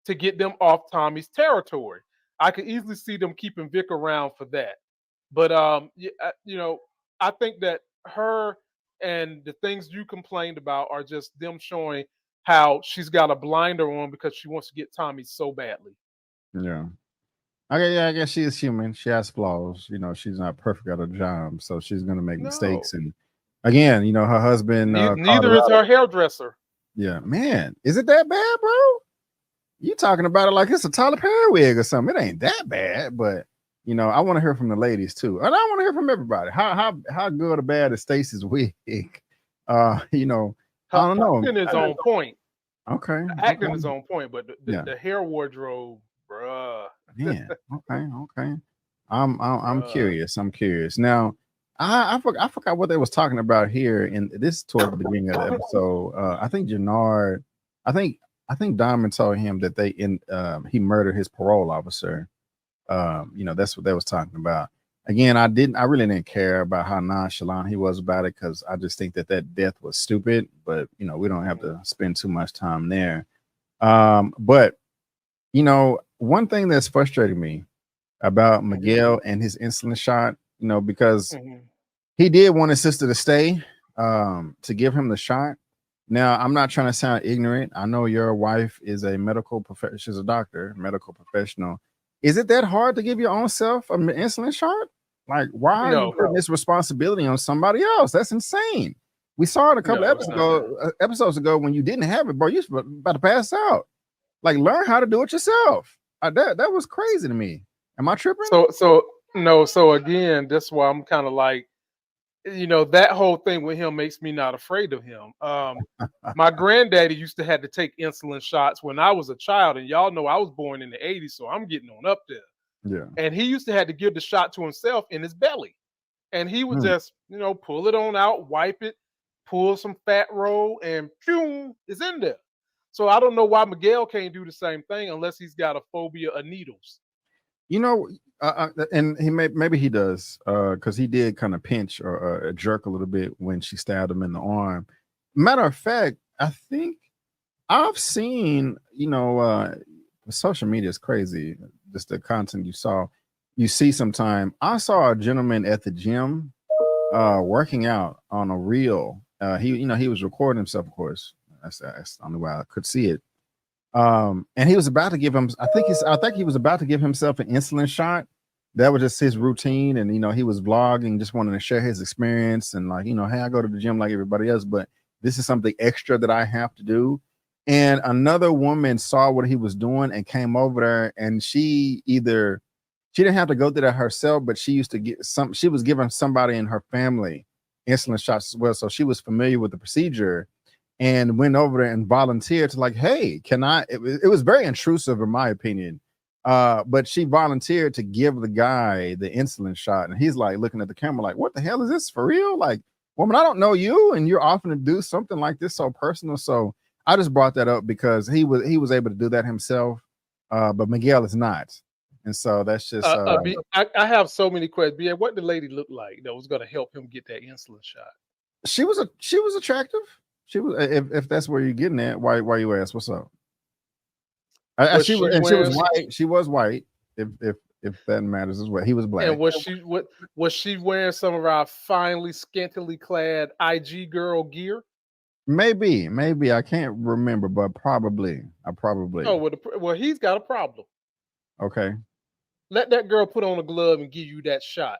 [SPEAKER 3] to get them off Tommy's territory. I could easily see them keeping Vic around for that. But, I think that her and the things you complained about are just them showing how she's got a blinder on because she wants to get Tommy so badly.
[SPEAKER 2] Yeah. Okay, yeah, I guess she is human. She has flaws. She's not perfect at her job, so she's going to make mistakes. And again, her husband.
[SPEAKER 3] Neither is her hairdresser.
[SPEAKER 2] Yeah, man. Is it that bad, bro? You talking about it like it's a Tyler Perry wig or something. It ain't that bad, but I want to hear from the ladies too. And I want to hear from everybody. How good or bad is Stacy's wig? I don't know.
[SPEAKER 3] Acting is on point.
[SPEAKER 2] Okay.
[SPEAKER 3] Acting is on point, but the hair wardrobe, bruh.
[SPEAKER 2] Yeah. Okay. I'm curious. Now, I forgot what they was talking about here, and this towards the beginning of the episode. I think Jannard, I think Diamond told him that he murdered his parole officer. That's what they was talking about. Again, I really didn't care about how nonchalant he was about it because I just think that death was stupid. But we don't have to spend too much time there. But one thing that's frustrating me about Miguel and his insulin shot, because he did want his sister to stay to give him the shot. Now, I'm not trying to sound ignorant. I know your wife is a medical professional. She's a doctor, medical professional. Is it that hard to give your own self an insulin shot? Like, why are you putting this responsibility on somebody else? That's insane. We saw it a couple episodes ago when you didn't have it, bro. You were about to pass out. Like, learn how to do it yourself. That was crazy to me. Am I tripping?
[SPEAKER 3] So again, that's why I'm kind of like, that whole thing with him makes me not afraid of him. My granddaddy used to have to take insulin shots when I was a child, and y'all know I was born in the 80s, so I'm getting on up there.
[SPEAKER 2] Yeah.
[SPEAKER 3] And he used to have to give the shot to himself in his belly. And he would just, pull it on out, wipe it, pull some fat roll, and boom, it's in there. So I don't know why Miguel can't do the same thing unless he's got a phobia of needles.
[SPEAKER 2] And maybe he does, because he did kind of pinch or jerk a little bit when she stabbed him in the arm. Matter of fact, I think I've seen, social media is crazy. Just the content you see sometime. I saw a gentleman at the gym working out on a reel. He was recording himself, of course. That's the only way I could see it. And he was about to give him, I think he was about to give himself an insulin shot, that was just his routine, and he was vlogging, just wanting to share his experience, and like, hey, I go to the gym like everybody else, but this is something extra that I have to do. And another woman saw what he was doing and came over there, and she didn't have to go through that herself, but she was giving somebody in her family insulin shots as well, so she was familiar with the procedure and went over there and volunteered to like, hey, can I? It was very intrusive in my opinion. But she volunteered to give the guy the insulin shot, and he's like looking at the camera like, what the hell is this for real? Like, woman, I don't know you, and you're offering to do something like this so personal. So I just brought that up because he was able to do that himself, but Miguel is not, and so that's just.
[SPEAKER 3] I have so many questions. BA, what did the lady look like that was going to help him get that insulin shot?
[SPEAKER 2] She was attractive. She was, if that's where you're getting at. Why you ask? What's up? She was white. She was white. If that matters as well. He was black.
[SPEAKER 3] And was she wearing some of our finely scantily clad IG girl gear?
[SPEAKER 2] Maybe I can't remember, but probably.
[SPEAKER 3] Oh, well, he's got a problem.
[SPEAKER 2] Okay.
[SPEAKER 3] Let that girl put on a glove and give you that shot.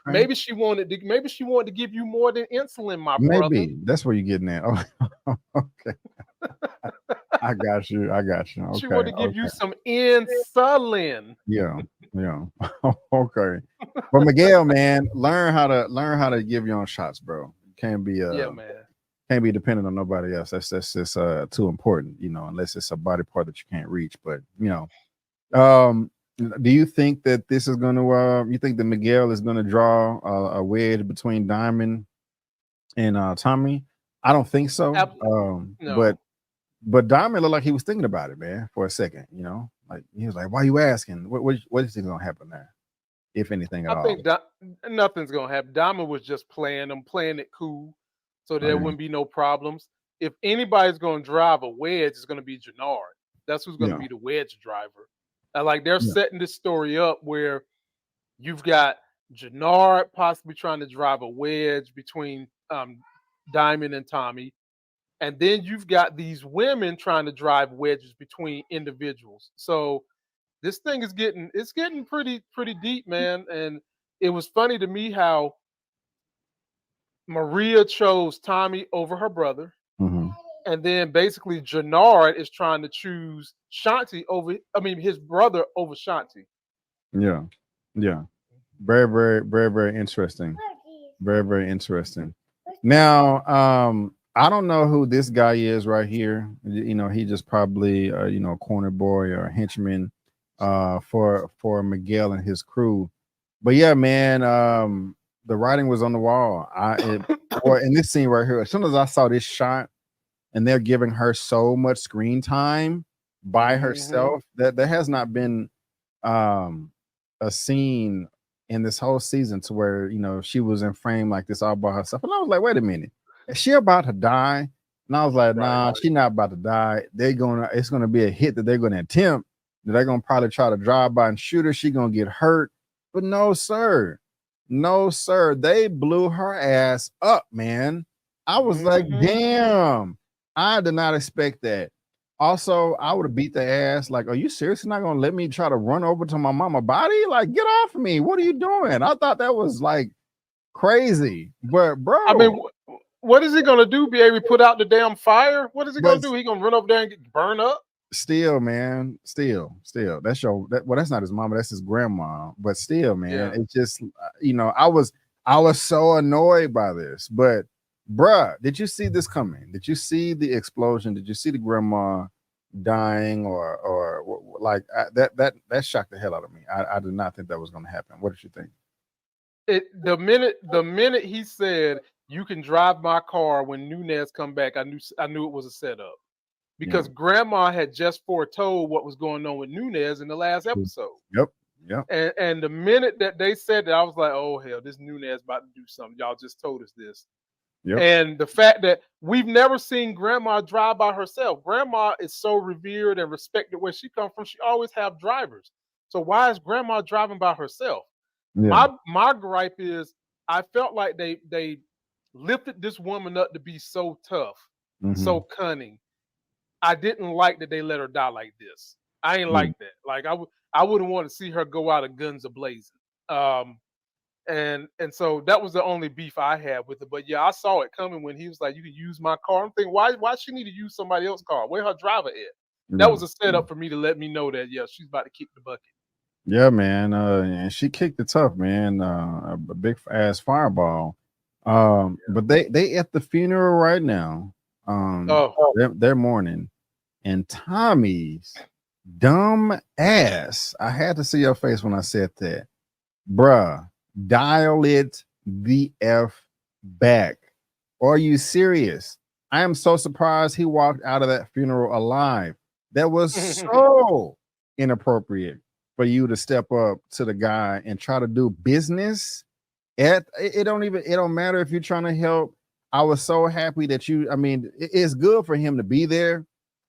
[SPEAKER 3] Maybe she wanted to give you more than insulin, my brother.
[SPEAKER 2] Maybe that's where you're getting at. Oh, okay. I got you. Okay,
[SPEAKER 3] she wanted to give you some insulin.
[SPEAKER 2] Yeah. Okay. But Miguel, man, learn how to give your own shots, bro. You can't be can't be dependent on nobody else. That's just too important, unless it's a body part that you can't reach. But do you think that this is going to? You think that Miguel is going to draw a wedge between Diamond and Tommy? I don't think so. No. But Diamond looked like he was thinking about it, man, for a second. Like he was like, "Why are you asking? What is going to happen there, if anything at all?"
[SPEAKER 3] I think nothing's going to happen. Diamond was just playing it cool, so there wouldn't be no problems. If anybody's going to drive a wedge, it's going to be Jannard. That's who's going to be the wedge driver. And like they're setting this story up where you've got Jannard possibly trying to drive a wedge between Diamond and Tommy, and then you've got these women trying to drive wedges between individuals. So this thing is getting pretty deep, man. And it was funny to me how Maria chose Tommy over her brother.
[SPEAKER 2] Mm-hmm.
[SPEAKER 3] And then basically Jannard is trying to choose his brother over Shanti.
[SPEAKER 2] Yeah. Very, very, very, very interesting. Very, very interesting. Now, I don't know who this guy is right here. He just probably a corner boy or a henchman for Miguel and his crew. But yeah, man, the writing was on the wall. In this scene right here, as soon as I saw this shot, and they're giving her so much screen time by herself, that there has not been a scene in this whole season to where she was in frame like this all by herself. And I was like, wait a minute, is she about to die? And I was like, nah, she's not about to die. It's gonna be a hit that they're gonna attempt. That they're gonna probably try to drive by and shoot her. She's gonna get hurt. But no, sir. They blew her ass up, man. I was like, damn. I did not expect that. Also, I would have beat the ass. Like, are you seriously not gonna let me try to run over to my mama body? Like, get off of me. What are you doing? I thought that was like crazy. But bro,
[SPEAKER 3] I mean, what is he gonna do? Be able to put out the damn fire? What is he gonna do? He gonna run over there and get burned up?
[SPEAKER 2] Still, man. Still. That's that's not his mama, that's his grandma. But still, man, it's just I was so annoyed by this, but bruh, did you see this coming? Did you see the explosion? Did you see the grandma dying or like that shocked the hell out of me? I did not think that was going to happen. What did you think?
[SPEAKER 3] The minute he said you can drive my car when Nunez come back, I knew it was a setup because grandma had just foretold what was going on with Nunez in the last episode.
[SPEAKER 2] Yep.
[SPEAKER 3] And the minute that they said that, I was like, oh hell, this Nunez about to do something. Y'all just told us this.
[SPEAKER 2] Yep.
[SPEAKER 3] And the fact that we've never seen grandma drive by herself. Grandma is so revered and respected where she comes from. She always have drivers. So why is grandma driving by herself?
[SPEAKER 2] Yeah.
[SPEAKER 3] My gripe is I felt like they lifted this woman up to be so tough, so cunning. I didn't like that they let her die like this. I ain't like that. Like I wouldn't want to see her go out of guns a blazing. And so that was the only beef I had with it. But yeah, I saw it coming when he was like, "You can use my car." I'm thinking, why she need to use somebody else's car? Where her driver at? That was a setup for me to let me know that she's about to kick the bucket.
[SPEAKER 2] Yeah, man. And she kicked it tough, man. A big ass fireball. But they at the funeral right now. They're mourning, and Tommy's dumb ass. I had to see your face when I said that, bruh. Dial it the F back. Are you serious? I am so surprised he walked out of that funeral alive. That was so inappropriate for you to step up to the guy and try to do business. It don't matter if you're trying to help. I was so happy that it's good for him to be there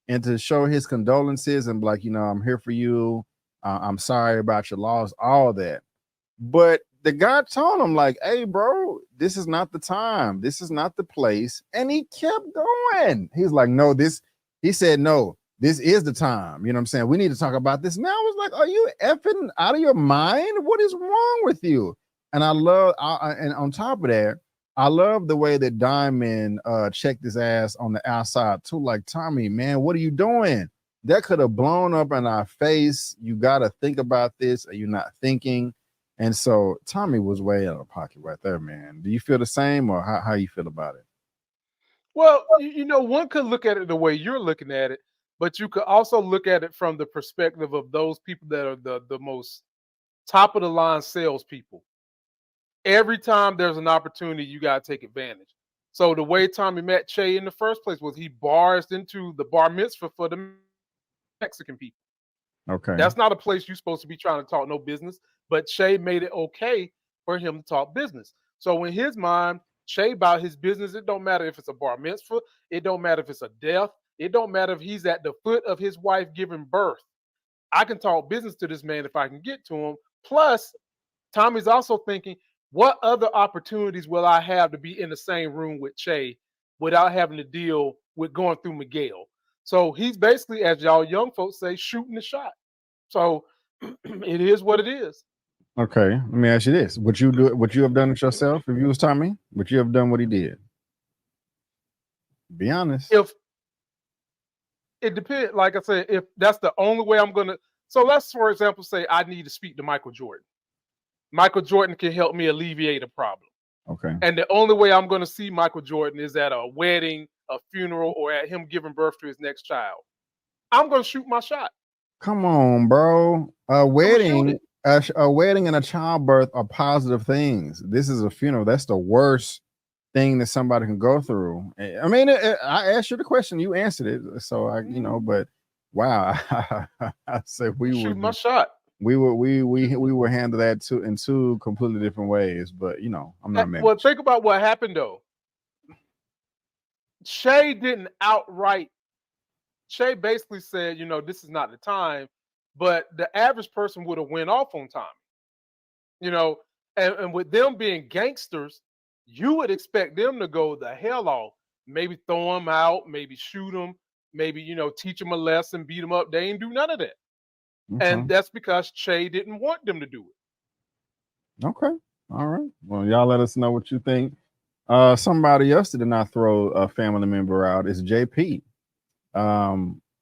[SPEAKER 2] and to show his condolences and be like, I'm here for you. I'm sorry about your loss, all that. But the guy told him, like, hey, bro, this is not the time. This is not the place. And he kept going. He's like, no, he said, no, this is the time. You know what I'm saying? We need to talk about this. Now I was like, are you effing out of your mind? What is wrong with you? And and on top of that, I love the way that Diamond checked his ass on the outside too. Like, Tommy, man, what are you doing? That could have blown up in our face. You got to think about this. Are you not thinking? And so Tommy was way out of pocket right there, man. Do you feel the same, or how you feel about it?
[SPEAKER 3] Well, one could look at it the way you're looking at it, but you could also look at it from the perspective of those people that are the most top of the line salespeople. Every time there's an opportunity, you got to take advantage. So the way Tommy met Che in the first place was he barged into the bar mitzvah for the Mexican people.
[SPEAKER 2] Okay.
[SPEAKER 3] That's not a place you're supposed to be trying to talk no business, but Che made it okay for him to talk business. So in his mind, Che about his business. It don't matter if it's a bar mitzvah. It don't matter if it's a death. It don't matter if he's at the foot of his wife giving birth. I can talk business to this man if I can get to him. Plus, Tommy's also thinking, what other opportunities will I have to be in the same room with Che without having to deal with going through Miguel? So he's basically, as y'all young folks say, shooting the shot. So it is what it is.
[SPEAKER 2] Okay, let me ask you this: would you have done it yourself if you was Tommy? Would you have done what he did? Be honest.
[SPEAKER 3] If it depends, like I said, if that's the only way I'm gonna. So let's, for example, say I need to speak to Michael Jordan. Michael Jordan can help me alleviate a problem.
[SPEAKER 2] Okay.
[SPEAKER 3] And the only way I'm going to see Michael Jordan is at a wedding, a funeral, or at him giving birth to his next child. I'm going to shoot my shot.
[SPEAKER 2] Come on, bro. A wedding and a childbirth are positive things. This is a funeral. That's the worst thing that somebody can go through. I mean, I asked you the question, you answered it. So but wow, I said
[SPEAKER 3] shoot my shot.
[SPEAKER 2] We will handle that in two completely different ways, but I'm not mad.
[SPEAKER 3] Well, think about what happened though. Che didn't outright. Che basically said, this is not the time, but the average person would have went off on Tommy. And with them being gangsters, you would expect them to go the hell off, maybe throw him out, maybe shoot him, maybe teach him a lesson, beat him up. They ain't do none of that. Okay. And that's because Che didn't want them to do it.
[SPEAKER 2] Okay. All right. Well, y'all let us know what you think. Somebody else that did not throw a family member out is JP. I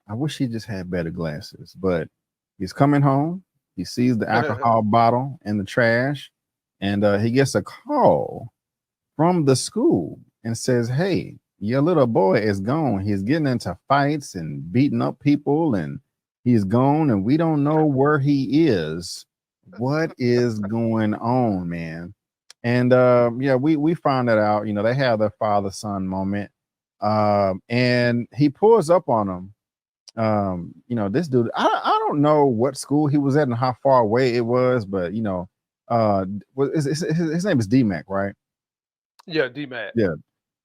[SPEAKER 2] wish he just had better glasses, but he's coming home. He sees the alcohol bottle in the trash, and he gets a call from the school and says, hey, your little boy is gone. He's getting into fights and beating up people, and he's gone, and we don't know where he is. What is going on, man? And we found that out. They have their father-son moment. And he pulls up on him. This dude, I don't know what school he was at and how far away it was, but his name is D-Mac, right?
[SPEAKER 3] Yeah, D-Mac.
[SPEAKER 2] Yeah.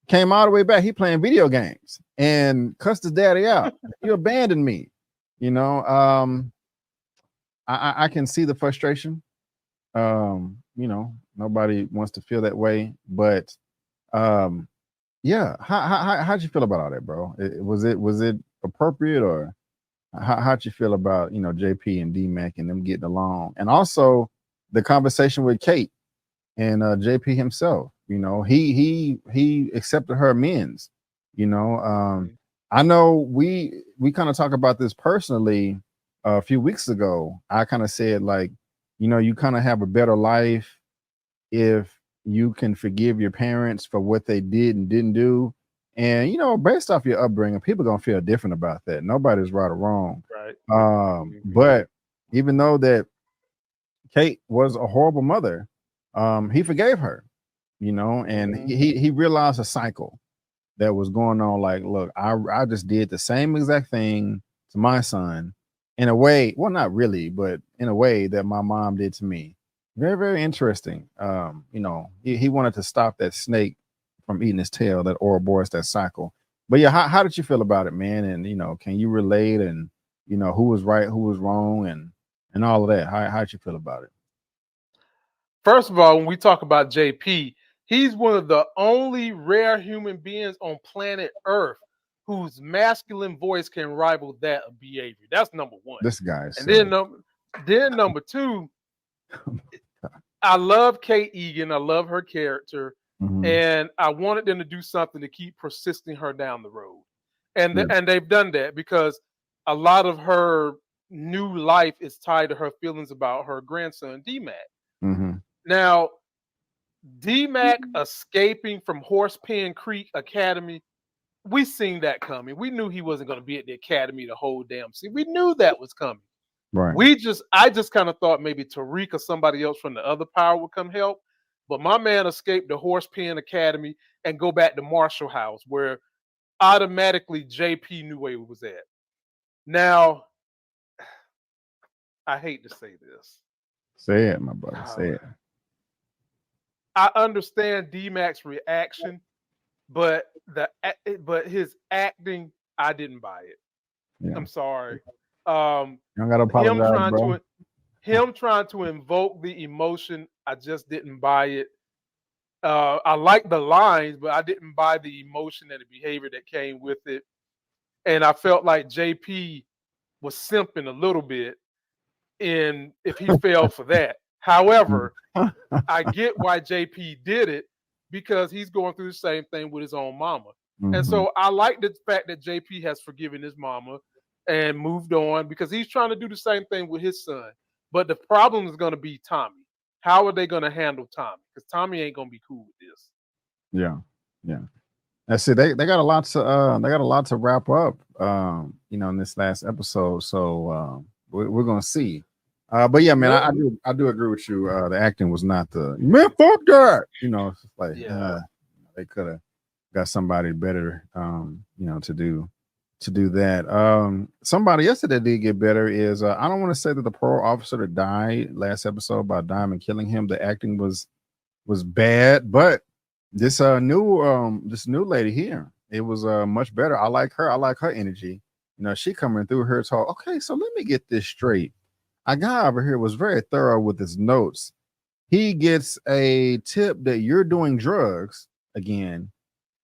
[SPEAKER 2] Came all the way back. He playing video games and cussed his daddy out. You abandoned me. I can see the frustration. Nobody wants to feel that way, but yeah. How'd you feel about all that, bro? Was it appropriate, or how'd you feel about JP and D-Mac and them getting along? And also the conversation with Kate and JP himself. You know, he accepted her amends. You know, I know we kind of talked about this personally a few weeks ago. I kind of said, like, you know, you kind of have a better life if you can forgive your parents for what they did and didn't do. And, you know, based off your upbringing, people gonna feel different about that. Nobody's right or wrong.
[SPEAKER 3] Right.
[SPEAKER 2] But even though that Kate was a horrible mother, he forgave her, you know, and he realized a cycle that was going on. Like, look, I just did the same exact thing to my son in a way, well, not really, but in a way that my mom did to me. Very, very interesting. You know, he wanted to stop that snake from eating his tail, that Ouroboros, that cycle. But yeah, how did you feel about it, man? And, you know, can you relate? And, you know, who was right, who was wrong, and all of that? How did you feel about it?
[SPEAKER 3] First of all, when we talk about JP, he's one of the only rare human beings on planet Earth whose masculine voice can rival that of behavior. That's number one.
[SPEAKER 2] This guy is
[SPEAKER 3] and then number two, I love Kate Egan. I love her character. And I wanted them to do something to keep persisting her down the road. And they've done that, because a lot of her new life is tied to her feelings about her grandson, D-Mac. Now, D-Mac escaping from Horsepen Creek Academy, we seen that coming. We knew he wasn't going to be at the academy the whole damn season. We knew that was coming.
[SPEAKER 2] Right.
[SPEAKER 3] I just kind of thought maybe Tariq or somebody else from the other power would come help. But my man escaped the Horsepen Academy and go back to Marshall House, where automatically JP knew where he was at. Now, I hate to say this.
[SPEAKER 2] Say it, my brother. Say it.
[SPEAKER 3] I understand D-Mac's reaction, but his acting, I didn't buy it. Yeah. I'm sorry.
[SPEAKER 2] You don't gotta apologize, bro.
[SPEAKER 3] Him trying to invoke the emotion, I just didn't buy it. I like the lines, but I didn't buy the emotion and the behavior that came with it. And I felt like JP was simping a little bit if he fell for that. However, I get why JP did it, because he's going through the same thing with his own mama. And so I like the fact that JP has forgiven his mama and moved on, because he's trying to do the same thing with his son. But the problem is going to be Tommy. How are they going to handle Tommy? Because Tommy ain't going to be cool with this.
[SPEAKER 2] Yeah. That's it. They got a lot to wrap up. You know, in this last episode. So we're going to see. But yeah, man, I do agree with you. The acting was not the man. Fuck that. You know, it's just like they could have got somebody better. You know, to do that. Somebody else that did get better is I don't want to say that the parole officer that died last episode by Diamond killing him, the acting was bad, but this new lady here, it was much better. I like her. I like her energy. You know, she coming through her talk. Okay, so let me get this straight. A guy over here was very thorough with his notes. He gets a tip that you're doing drugs again.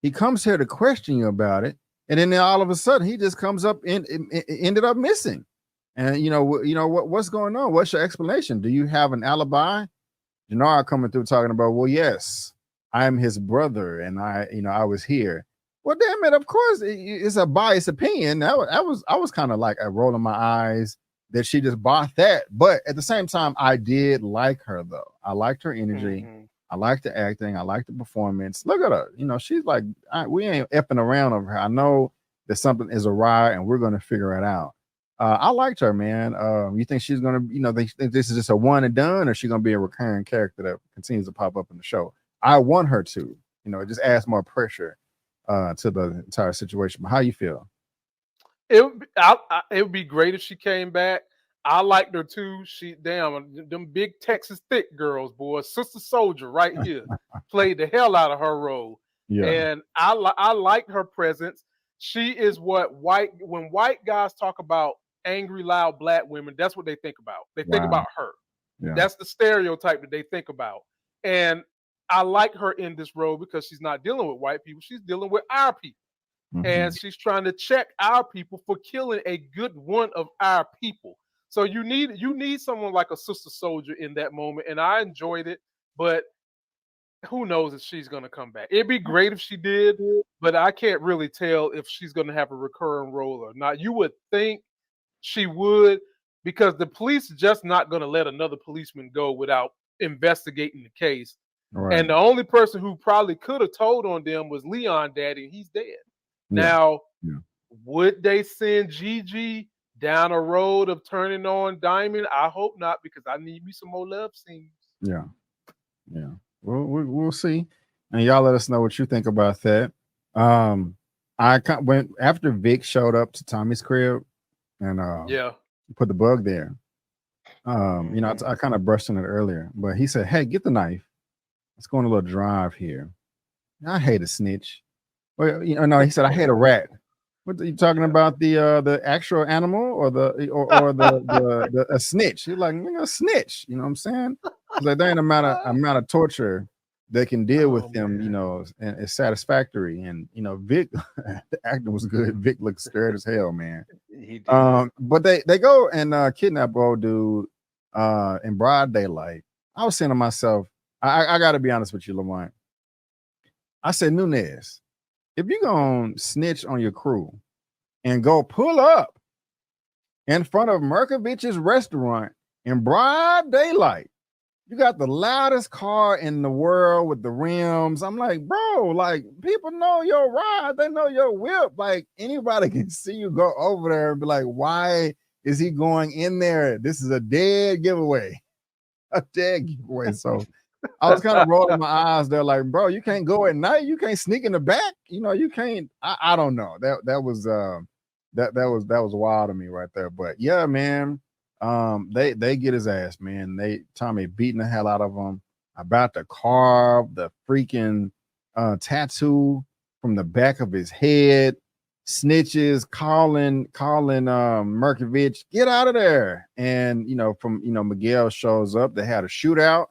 [SPEAKER 2] He comes here to question you about it. And then all of a sudden, he just comes up and ended up missing. And you know what's going on? What's your explanation? Do you have an alibi? Janara coming through talking about, well, yes, I'm his brother, and I was here. Well, damn it, of course, it's a biased opinion. I was kind of like rolling my eyes that she just bought that. But at the same time, I did like her though. I liked her energy. I like the acting. I like the performance. Look at her. You know, she's like, we ain't effing around over her. I know that something is awry and we're going to figure it out. I liked her, man. You think she's going to, they think this is just a one and done, or she's going to be a recurring character that continues to pop up in the show? I want her to, just adds more pressure to the entire situation. But how you feel?
[SPEAKER 3] It would be great if she came back. I liked her too. Them big Texas thick girls, boy. Sister Soldier right here played the hell out of her role. Yeah. And I liked her presence. She is when white guys talk about angry, loud black women, that's what they think about. They think about her. Yeah. That's the stereotype that they think about. And I like her in this role because she's not dealing with white people. She's dealing with our people. And she's trying to check our people for killing a good one of our people. So you need someone like a sister soldier in that moment, and I enjoyed it. But who knows if she's gonna come back? It'd be great if she did, but I can't really tell if she's gonna have a recurring role or not. You would think she would, because the police are just not gonna let another policeman go without investigating the case.
[SPEAKER 2] Right.
[SPEAKER 3] And the only person who probably could have told on them was Leon Daddy, and he's dead.
[SPEAKER 2] Yeah.
[SPEAKER 3] Now,
[SPEAKER 2] Yeah.
[SPEAKER 3] would they send Gigi down a road of turning on Diamond? I hope not, because I need me some more love scenes.
[SPEAKER 2] Yeah. Yeah. We'll see. And y'all let us know what you think about that. I went after Vic showed up to Tommy's crib and put the bug there. You know, I kind of brushed on it earlier, but he said, "Hey, get the knife. Let's go on a little drive here." I hate a snitch. Well, you know, no, he said I hate a rat. What are you talking about? The actual animal or the a snitch? He's like, you know, snitch. You know what I'm saying? It's like there ain't amount of torture they can deal with him, you know, and it's satisfactory. And you know, Vic, the acting was good. Vic looked scared as hell, man.
[SPEAKER 4] He did.
[SPEAKER 2] But they go and kidnap old dude in broad daylight. I was saying to myself, I got to be honest with you, Lamont. I said, Nunez, if you're gonna snitch on your crew and go pull up in front of Merkovich's restaurant in broad daylight, you got the loudest car in the world with the rims. I'm like, bro, like people know your ride, they know your whip. Like anybody can see you go over there and be like, why is he going in there? This is a dead giveaway. A dead giveaway. So I was kind of rolling my eyes there, like, bro, you can't go at night. You can't sneak in the back. You know, you can't. I don't know. That was wild to me right there. But yeah, man, they get his ass, man. Tommy beating the hell out of him, about to carve the freaking tattoo from the back of his head. Snitches calling Merkovich, get out of there. And Miguel shows up. They had a shootout.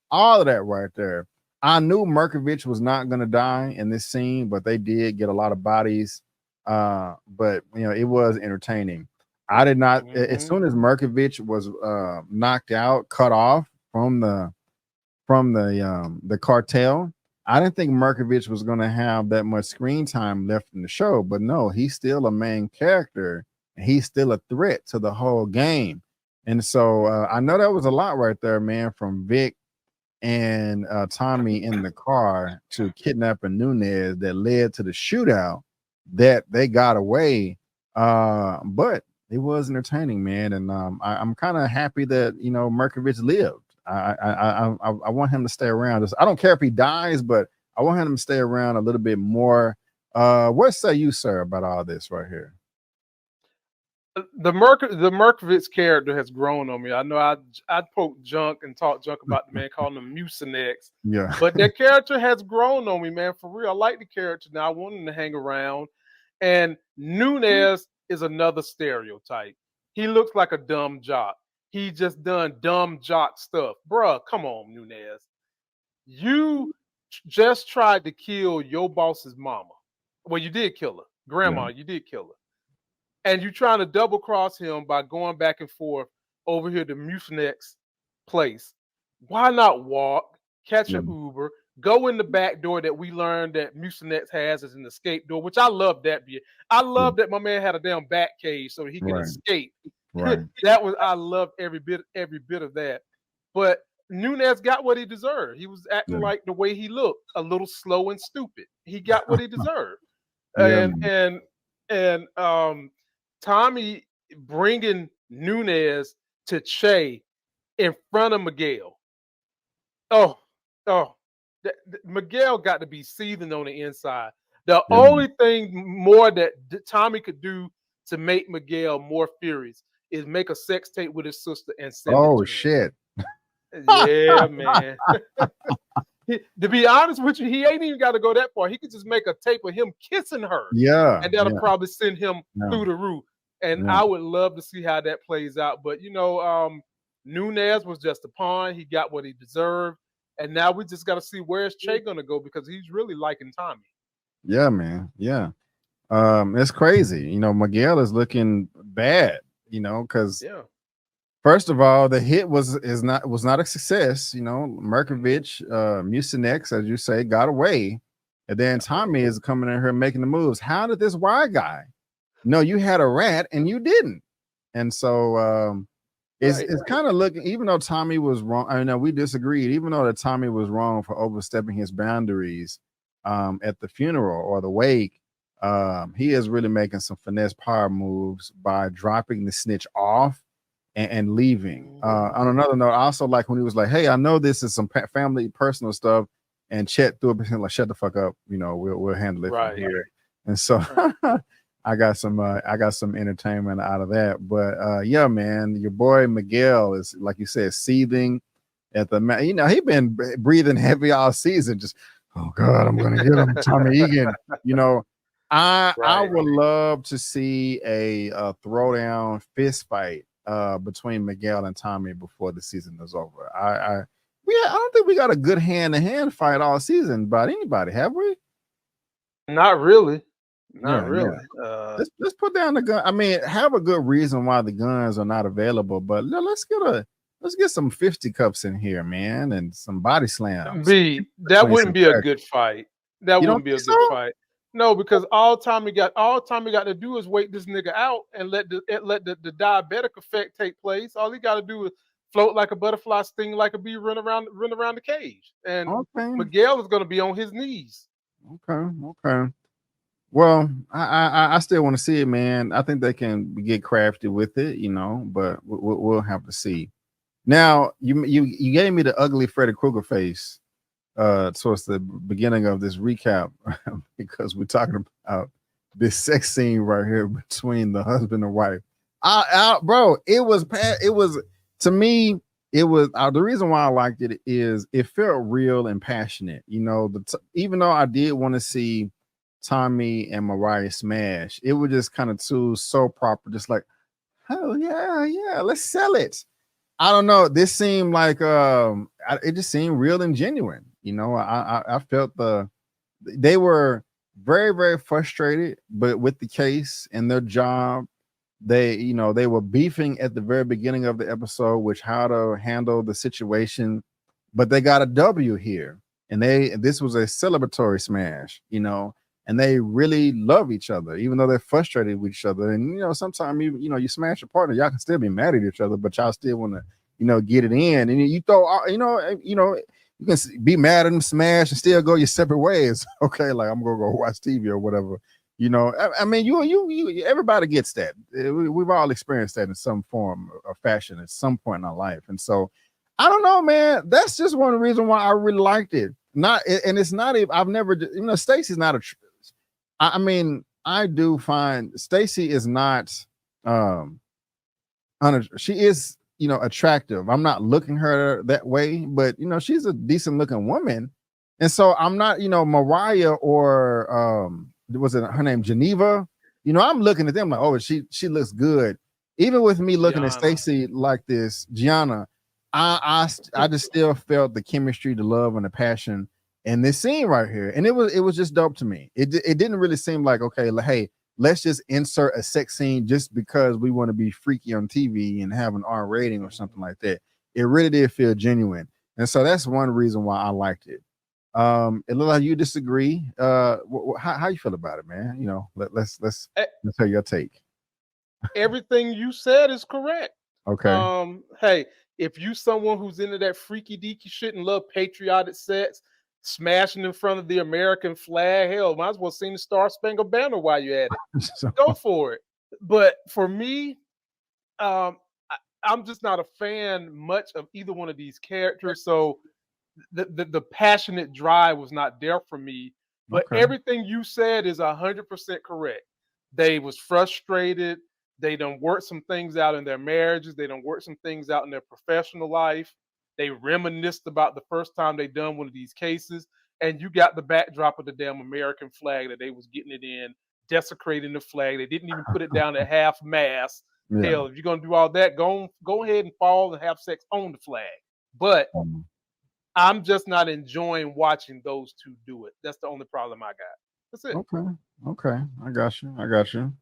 [SPEAKER 2] All of that right there. I knew Merkovich was not going to die in this scene, but they did get a lot of bodies. But it was entertaining. I did not. As soon as Merkovich was knocked out, cut off from the cartel, I didn't think Merkovich was going to have that much screen time left in the show. But no, he's still a main character, and he's still a threat to the whole game. And so I know that was a lot right there, man, from Vic and Tommy in the car to kidnapping Nunez that led to the shootout that they got away. But it was entertaining, man, and I'm kind of happy that Merkovich lived. I want him to stay around. I don't care if he dies, but I want him to stay around a little bit more. What say you, sir, about all this right here?
[SPEAKER 3] The Merkovich character has grown on me. I know I poke junk and talk junk about the man, calling him Mucinex.
[SPEAKER 2] Yeah.
[SPEAKER 3] But that character has grown on me, man. For real. I like the character now. I want him to hang around. And Nunez is another stereotype. He looks like a dumb jock. He just done dumb jock stuff. Bruh, come on, Nunez. You just tried to kill your boss's mama. Well, you did kill her. Grandma, you did kill her. And you're trying to double cross him by going back and forth over here to Mucinex's place. Why not walk, catch an Uber, go in the back door that we learned that Mucinex has as an escape door, which I love that. I love that my man had a damn bat cage so he could escape.
[SPEAKER 2] Right.
[SPEAKER 3] I love every bit of that. But Nunez got what he deserved. He was acting like the way he looked, a little slow and stupid. He got what he deserved. And Tommy bringing Nunez to Che in front of Miguel. Miguel got to be seething on the inside. The only thing more that Tommy could do to make Miguel more furious is make a sex tape with his sister and send it to
[SPEAKER 2] shit.
[SPEAKER 3] Yeah, man. To be honest with you, he ain't even got to go that far. He could just make a tape of him kissing her.
[SPEAKER 2] Yeah.
[SPEAKER 3] And that'll probably send him through the roof. And I would love to see how that plays out. But, Nunez was just a pawn. He got what he deserved. And now we just got to see where's Che going to go, because he's really liking Tommy.
[SPEAKER 2] Yeah, man. Yeah. It's crazy. Miguel is looking bad, because First of all, the hit was not a success. You know, Merkovich, Mucinex, as you say, got away, and then Tommy is coming in here making the moves. How did this Y guy? No, you had a rat and you didn't, and so it's kind of looking. Even though Tommy was wrong, I know we disagreed. Even though that Tommy was wrong for overstepping his boundaries at the funeral or the wake, he is really making some finesse power moves by dropping the snitch off and leaving. On another note, I also like when he was like, "Hey, I know this is some family personal stuff," and Chet threw up his hand like, "Shut the fuck up," you know, we'll handle it from here. And so I got some entertainment out of that. But yeah, man, your boy Miguel is, like you said, seething at the you know, he been breathing heavy all season, just, oh God, I'm gonna get him, Tommy Egan. You know, I would love to see a throwdown fist fight between Miguel and Tommy before the season is over. I don't think we got a good hand-to-hand fight all season about anybody, have we?
[SPEAKER 3] Not really. Not really.
[SPEAKER 2] Yeah. Let's put down the gun. I mean, have a good reason why the guns are not available, but let's get some fisticuffs in here, man, and some body slams.
[SPEAKER 3] That wouldn't be a good fight. That wouldn't be a good fight. No, because all Tommy got to do is wait this nigga out and let the diabetic effect take place. All he got to do is float like a butterfly, sting like a bee, run around the cage, and Miguel is going to be on his knees.
[SPEAKER 2] Okay. Well, I still want to see it, man. I think they can get crafty with it, you know, but we'll have to see. Now, you gave me the ugly Freddy Krueger face towards the beginning of this recap because we're talking about this sex scene right here between the husband and wife. Bro, it was to me. It was the reason why I liked it is it felt real and passionate. You know, even though I did want to see Tommy and Mariah smash, it was just kind of so proper, just like, oh yeah, let's sell it. I don't know. This seemed like it just seemed real and genuine. You know, I felt they were very, very frustrated, but with the case and their job, they were beefing at the very beginning of the episode, which how to handle the situation, but they got a W here, and this was a celebratory smash, you know, and they really love each other, even though they're frustrated with each other. And you know, sometimes you smash a partner, y'all can still be mad at each other, but y'all still want to get it in, and you throw you can be mad at them, smash, and still go your separate ways. Okay, like I'm gonna go watch TV or whatever. You know, I mean, you everybody gets that. We've all experienced that in some form or fashion at some point in our life. And so I don't know, man. That's just one reason why I really liked it. It's not even, I've never, Stacy's not I mean, I do find Stacy is not she is, attractive. I'm not looking her that way, but she's a decent looking woman. And so I'm not, Mariah or was it her name Geneva? I'm looking at them like, oh, she looks good. Even with me looking at Stacy like this, Gianna, I just still felt the chemistry, the love, and the passion in this scene right here. And it was just dope to me. It didn't really seem like, okay, hey, let's just insert a sex scene just because we want to be freaky on TV and have an R rating or something like that. It really did feel genuine. And so that's one reason why I liked it. It looks like you disagree. How you feel about it, man? Let's hear your take.
[SPEAKER 3] Everything you said is correct.
[SPEAKER 2] Okay.
[SPEAKER 3] Hey, if you someone who's into that freaky deaky shit and love patriotic sex, smashing in front of the American flag, hell, might as well sing the Star Spangled Banner while you're at it. Go for it. But for me, I'm just not a fan much of either one of these characters. So the passionate drive was not there for me. But everything you said is 100% correct. They was frustrated. They done worked some things out in their marriages. They done worked some things out in their professional life. They reminisced about the first time they done one of these cases. And you got the backdrop of the damn American flag that they was getting it in, desecrating the flag. They didn't even put it down at half mast. Yeah. Hell, if you're going to do all that, go ahead and fall and have sex on the flag. But I'm just not enjoying watching those two do it. That's the only problem I got. That's it.
[SPEAKER 2] Okay. I got you.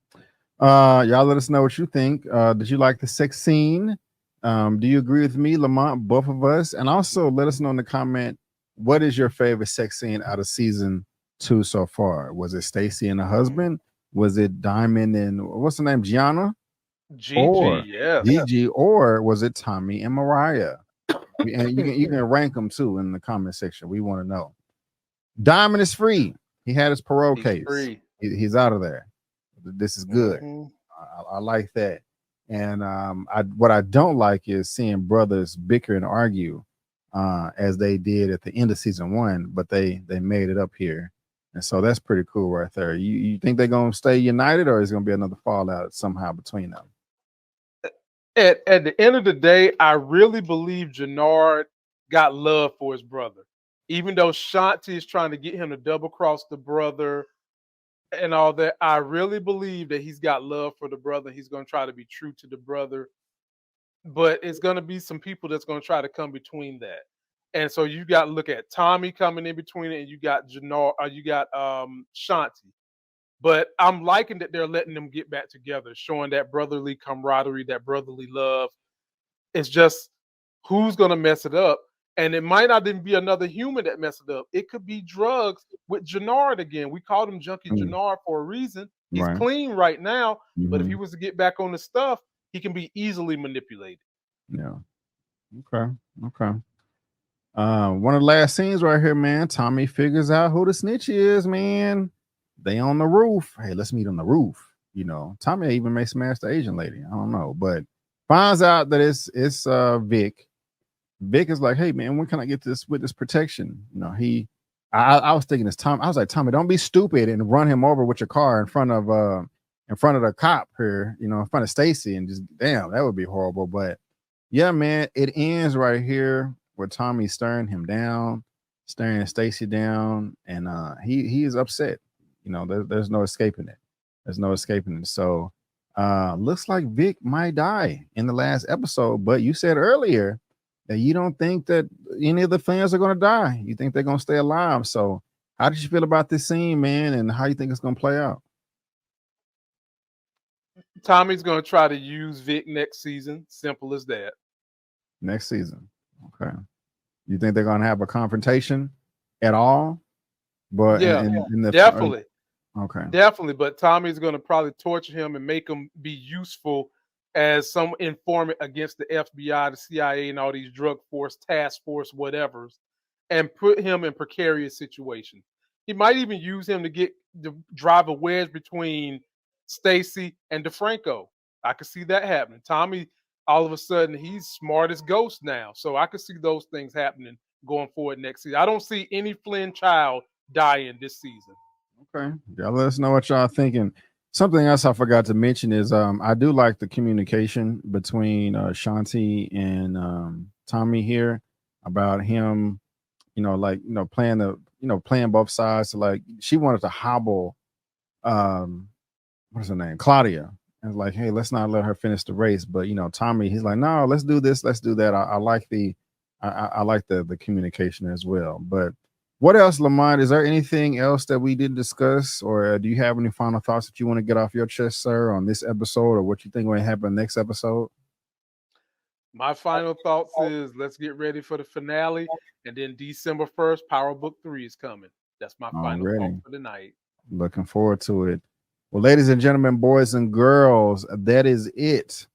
[SPEAKER 2] Y'all let us know what you think. Did you like the sex scene? Do you agree with me, Lamont, both of us? And also let us know in the comment, what is your favorite sex scene out of season 2 so far? Was it Stacy and the husband? Was it Diamond and what's the name, Gianna? Or
[SPEAKER 3] Gigi, yeah.
[SPEAKER 2] Gigi, or was it Tommy and Mariah? And you can rank them too in the comment section. We want to know. Diamond is free. He had his parole case.
[SPEAKER 3] Free.
[SPEAKER 2] He's out of there. This is good. I like that. And what I don't like is seeing brothers bicker and argue as they did at the end of season 1, but they made it up here. And so that's pretty cool right there. You think they're going to stay united, or is going to be another fallout somehow between them?
[SPEAKER 3] At the end of the day, I really believe Jannard got love for his brother. Even though Shanti is trying to get him to double cross the brother and all that, I really believe that he's got love for the brother. He's going to try to be true to the brother. But it's going to be some people that's going to try to come between that. And so you got to look at Tommy coming in between it, and you got Jannard, or you got Shanti. But I'm liking that they're letting them get back together, showing that brotherly camaraderie, that brotherly love. It's just who's going to mess it up. And it might not even be another human that messed it up. It could be drugs with Jannard again. We called him Junkie Jannard for a reason. He's clean right now. But if he was to get back on the stuff, he can be easily manipulated.
[SPEAKER 2] Yeah. Okay. One of the last scenes right here, man. Tommy figures out who the snitch is, man. They on the roof. Hey, let's meet on the roof. You know, Tommy even may smash the Asian lady. I don't know, but finds out that it's Vic. Vic is like, hey man, when can I get this with this protection? You know, I was thinking this time. I was like, Tommy, don't be stupid and run him over with your car in front of the cop here, you know, in front of Stacy, and just damn, that would be horrible. But yeah, man, it ends right here with Tommy staring him down, staring Stacy down, and he is upset. You know, there's no escaping it. There's no escaping it. So looks like Vic might die in the last episode, but you said earlier that you don't think that any of the fans are going to die. You think they're going to stay alive. So how did you feel about this scene, man, and how you think it's going to play out?
[SPEAKER 3] Tommy's going to try to use Vic next season. Simple as that.
[SPEAKER 2] Next season. Okay. You think they're going to have a confrontation at all? But
[SPEAKER 3] yeah, definitely.
[SPEAKER 2] Okay.
[SPEAKER 3] Definitely. But Tommy's going to probably torture him and make him be useful as some informant against the FBI, the CIA, and all these drug force, task force, whatevers, and put him in precarious situations. He might even use him to drive a wedge between Stacy and DeFranco. I could see that happening. Tommy, all of a sudden, he's smart as ghost now. So I could see those things happening going forward next season. I don't see any Flynn child dying this season.
[SPEAKER 2] Okay. Y'all let us know what y'all thinking. Something else I forgot to mention is I do like the communication between Shanti and Tommy here about him, playing both sides. So like she wanted to hobble what's her name? Claudia. And like, hey, let's not let her finish the race. But Tommy, he's like, no, let's do this, let's do that. I like the communication as well. But what else, Lamont? Is there anything else that we didn't discuss, or do you have any final thoughts that you want to get off your chest, sir, on this episode, or what you think will happen next episode?
[SPEAKER 3] My final thoughts is let's get ready for the finale, and then December 1st, Power Book 3 is coming. That's my final thought for tonight.
[SPEAKER 2] Looking forward to it. Well, ladies and gentlemen, boys and girls, that is it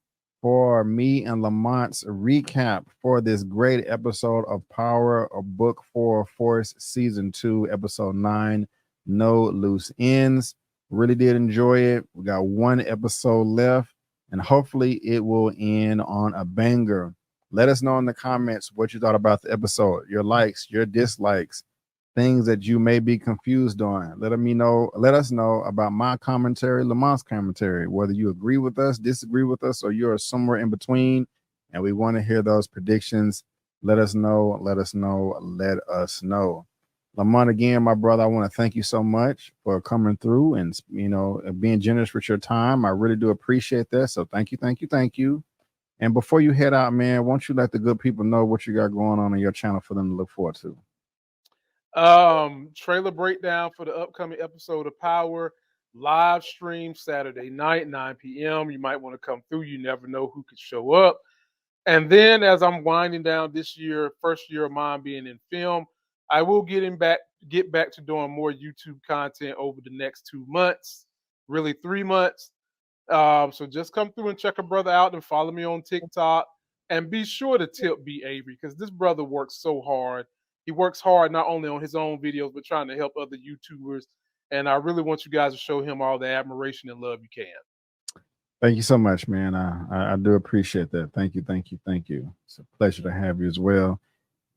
[SPEAKER 2] for me and Lamont's recap for this great episode of Power of Book 4 Force Season 2, Episode 9, No Loose Ends. Really did enjoy it. We got one episode left, and hopefully it will end on a banger. Let us know in the comments what you thought about the episode, your likes, your dislikes, things that you may be confused on. Let us know about my commentary, Lamont's commentary, whether you agree with us, disagree with us, or you're somewhere in between, and we want to hear those predictions. Let us know. Lamont, again, my brother, I want to thank you so much for coming through and being generous with your time. I really do appreciate that. So thank you. And before you head out, man, why don't you let the good people know what you got going on your channel for them to look forward to?
[SPEAKER 3] Trailer breakdown for the upcoming episode of Power, live stream Saturday night, 9 p.m. You might want to come through. You never know who could show up. And then as I'm winding down this year, first year of mine being in film, I will get back to doing more YouTube content over the next 2 months, really 3 months. So just come through and check a brother out and follow me on TikTok. And be sure to tip B. Avery, because this brother works so hard. He works hard not only on his own videos, but trying to help other YouTubers. And I really want you guys to show him all the admiration and love you can.
[SPEAKER 2] Thank you so much, man. I do appreciate that. Thank you. It's a pleasure to have you as well.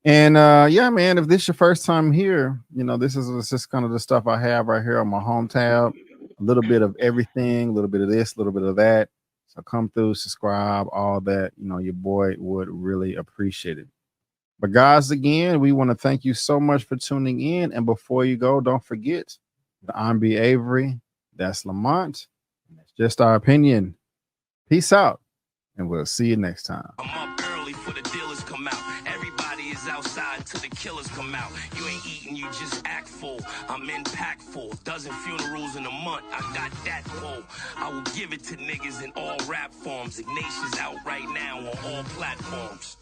[SPEAKER 2] And yeah, man, if this is your first time here, you know, this is just kind of the stuff I have right here on my home tab. A little bit of everything, a little bit of this, a little bit of that. So come through, subscribe, all that. You know, your boy would really appreciate it. But guys, again, we want to thank you so much for tuning in. And before you go, don't forget that I'm B. Avery. That's Lamont. That's just our opinion. Peace out, and we'll see you next time.
[SPEAKER 1] I'm up early for the dealers come out. Everybody is outside till the killers come out. You ain't eating, you just act full. I'm impactful. Dozen funerals in a month. I got that pull. I will give it to niggas in all rap forms. Ignatius out right now on all platforms.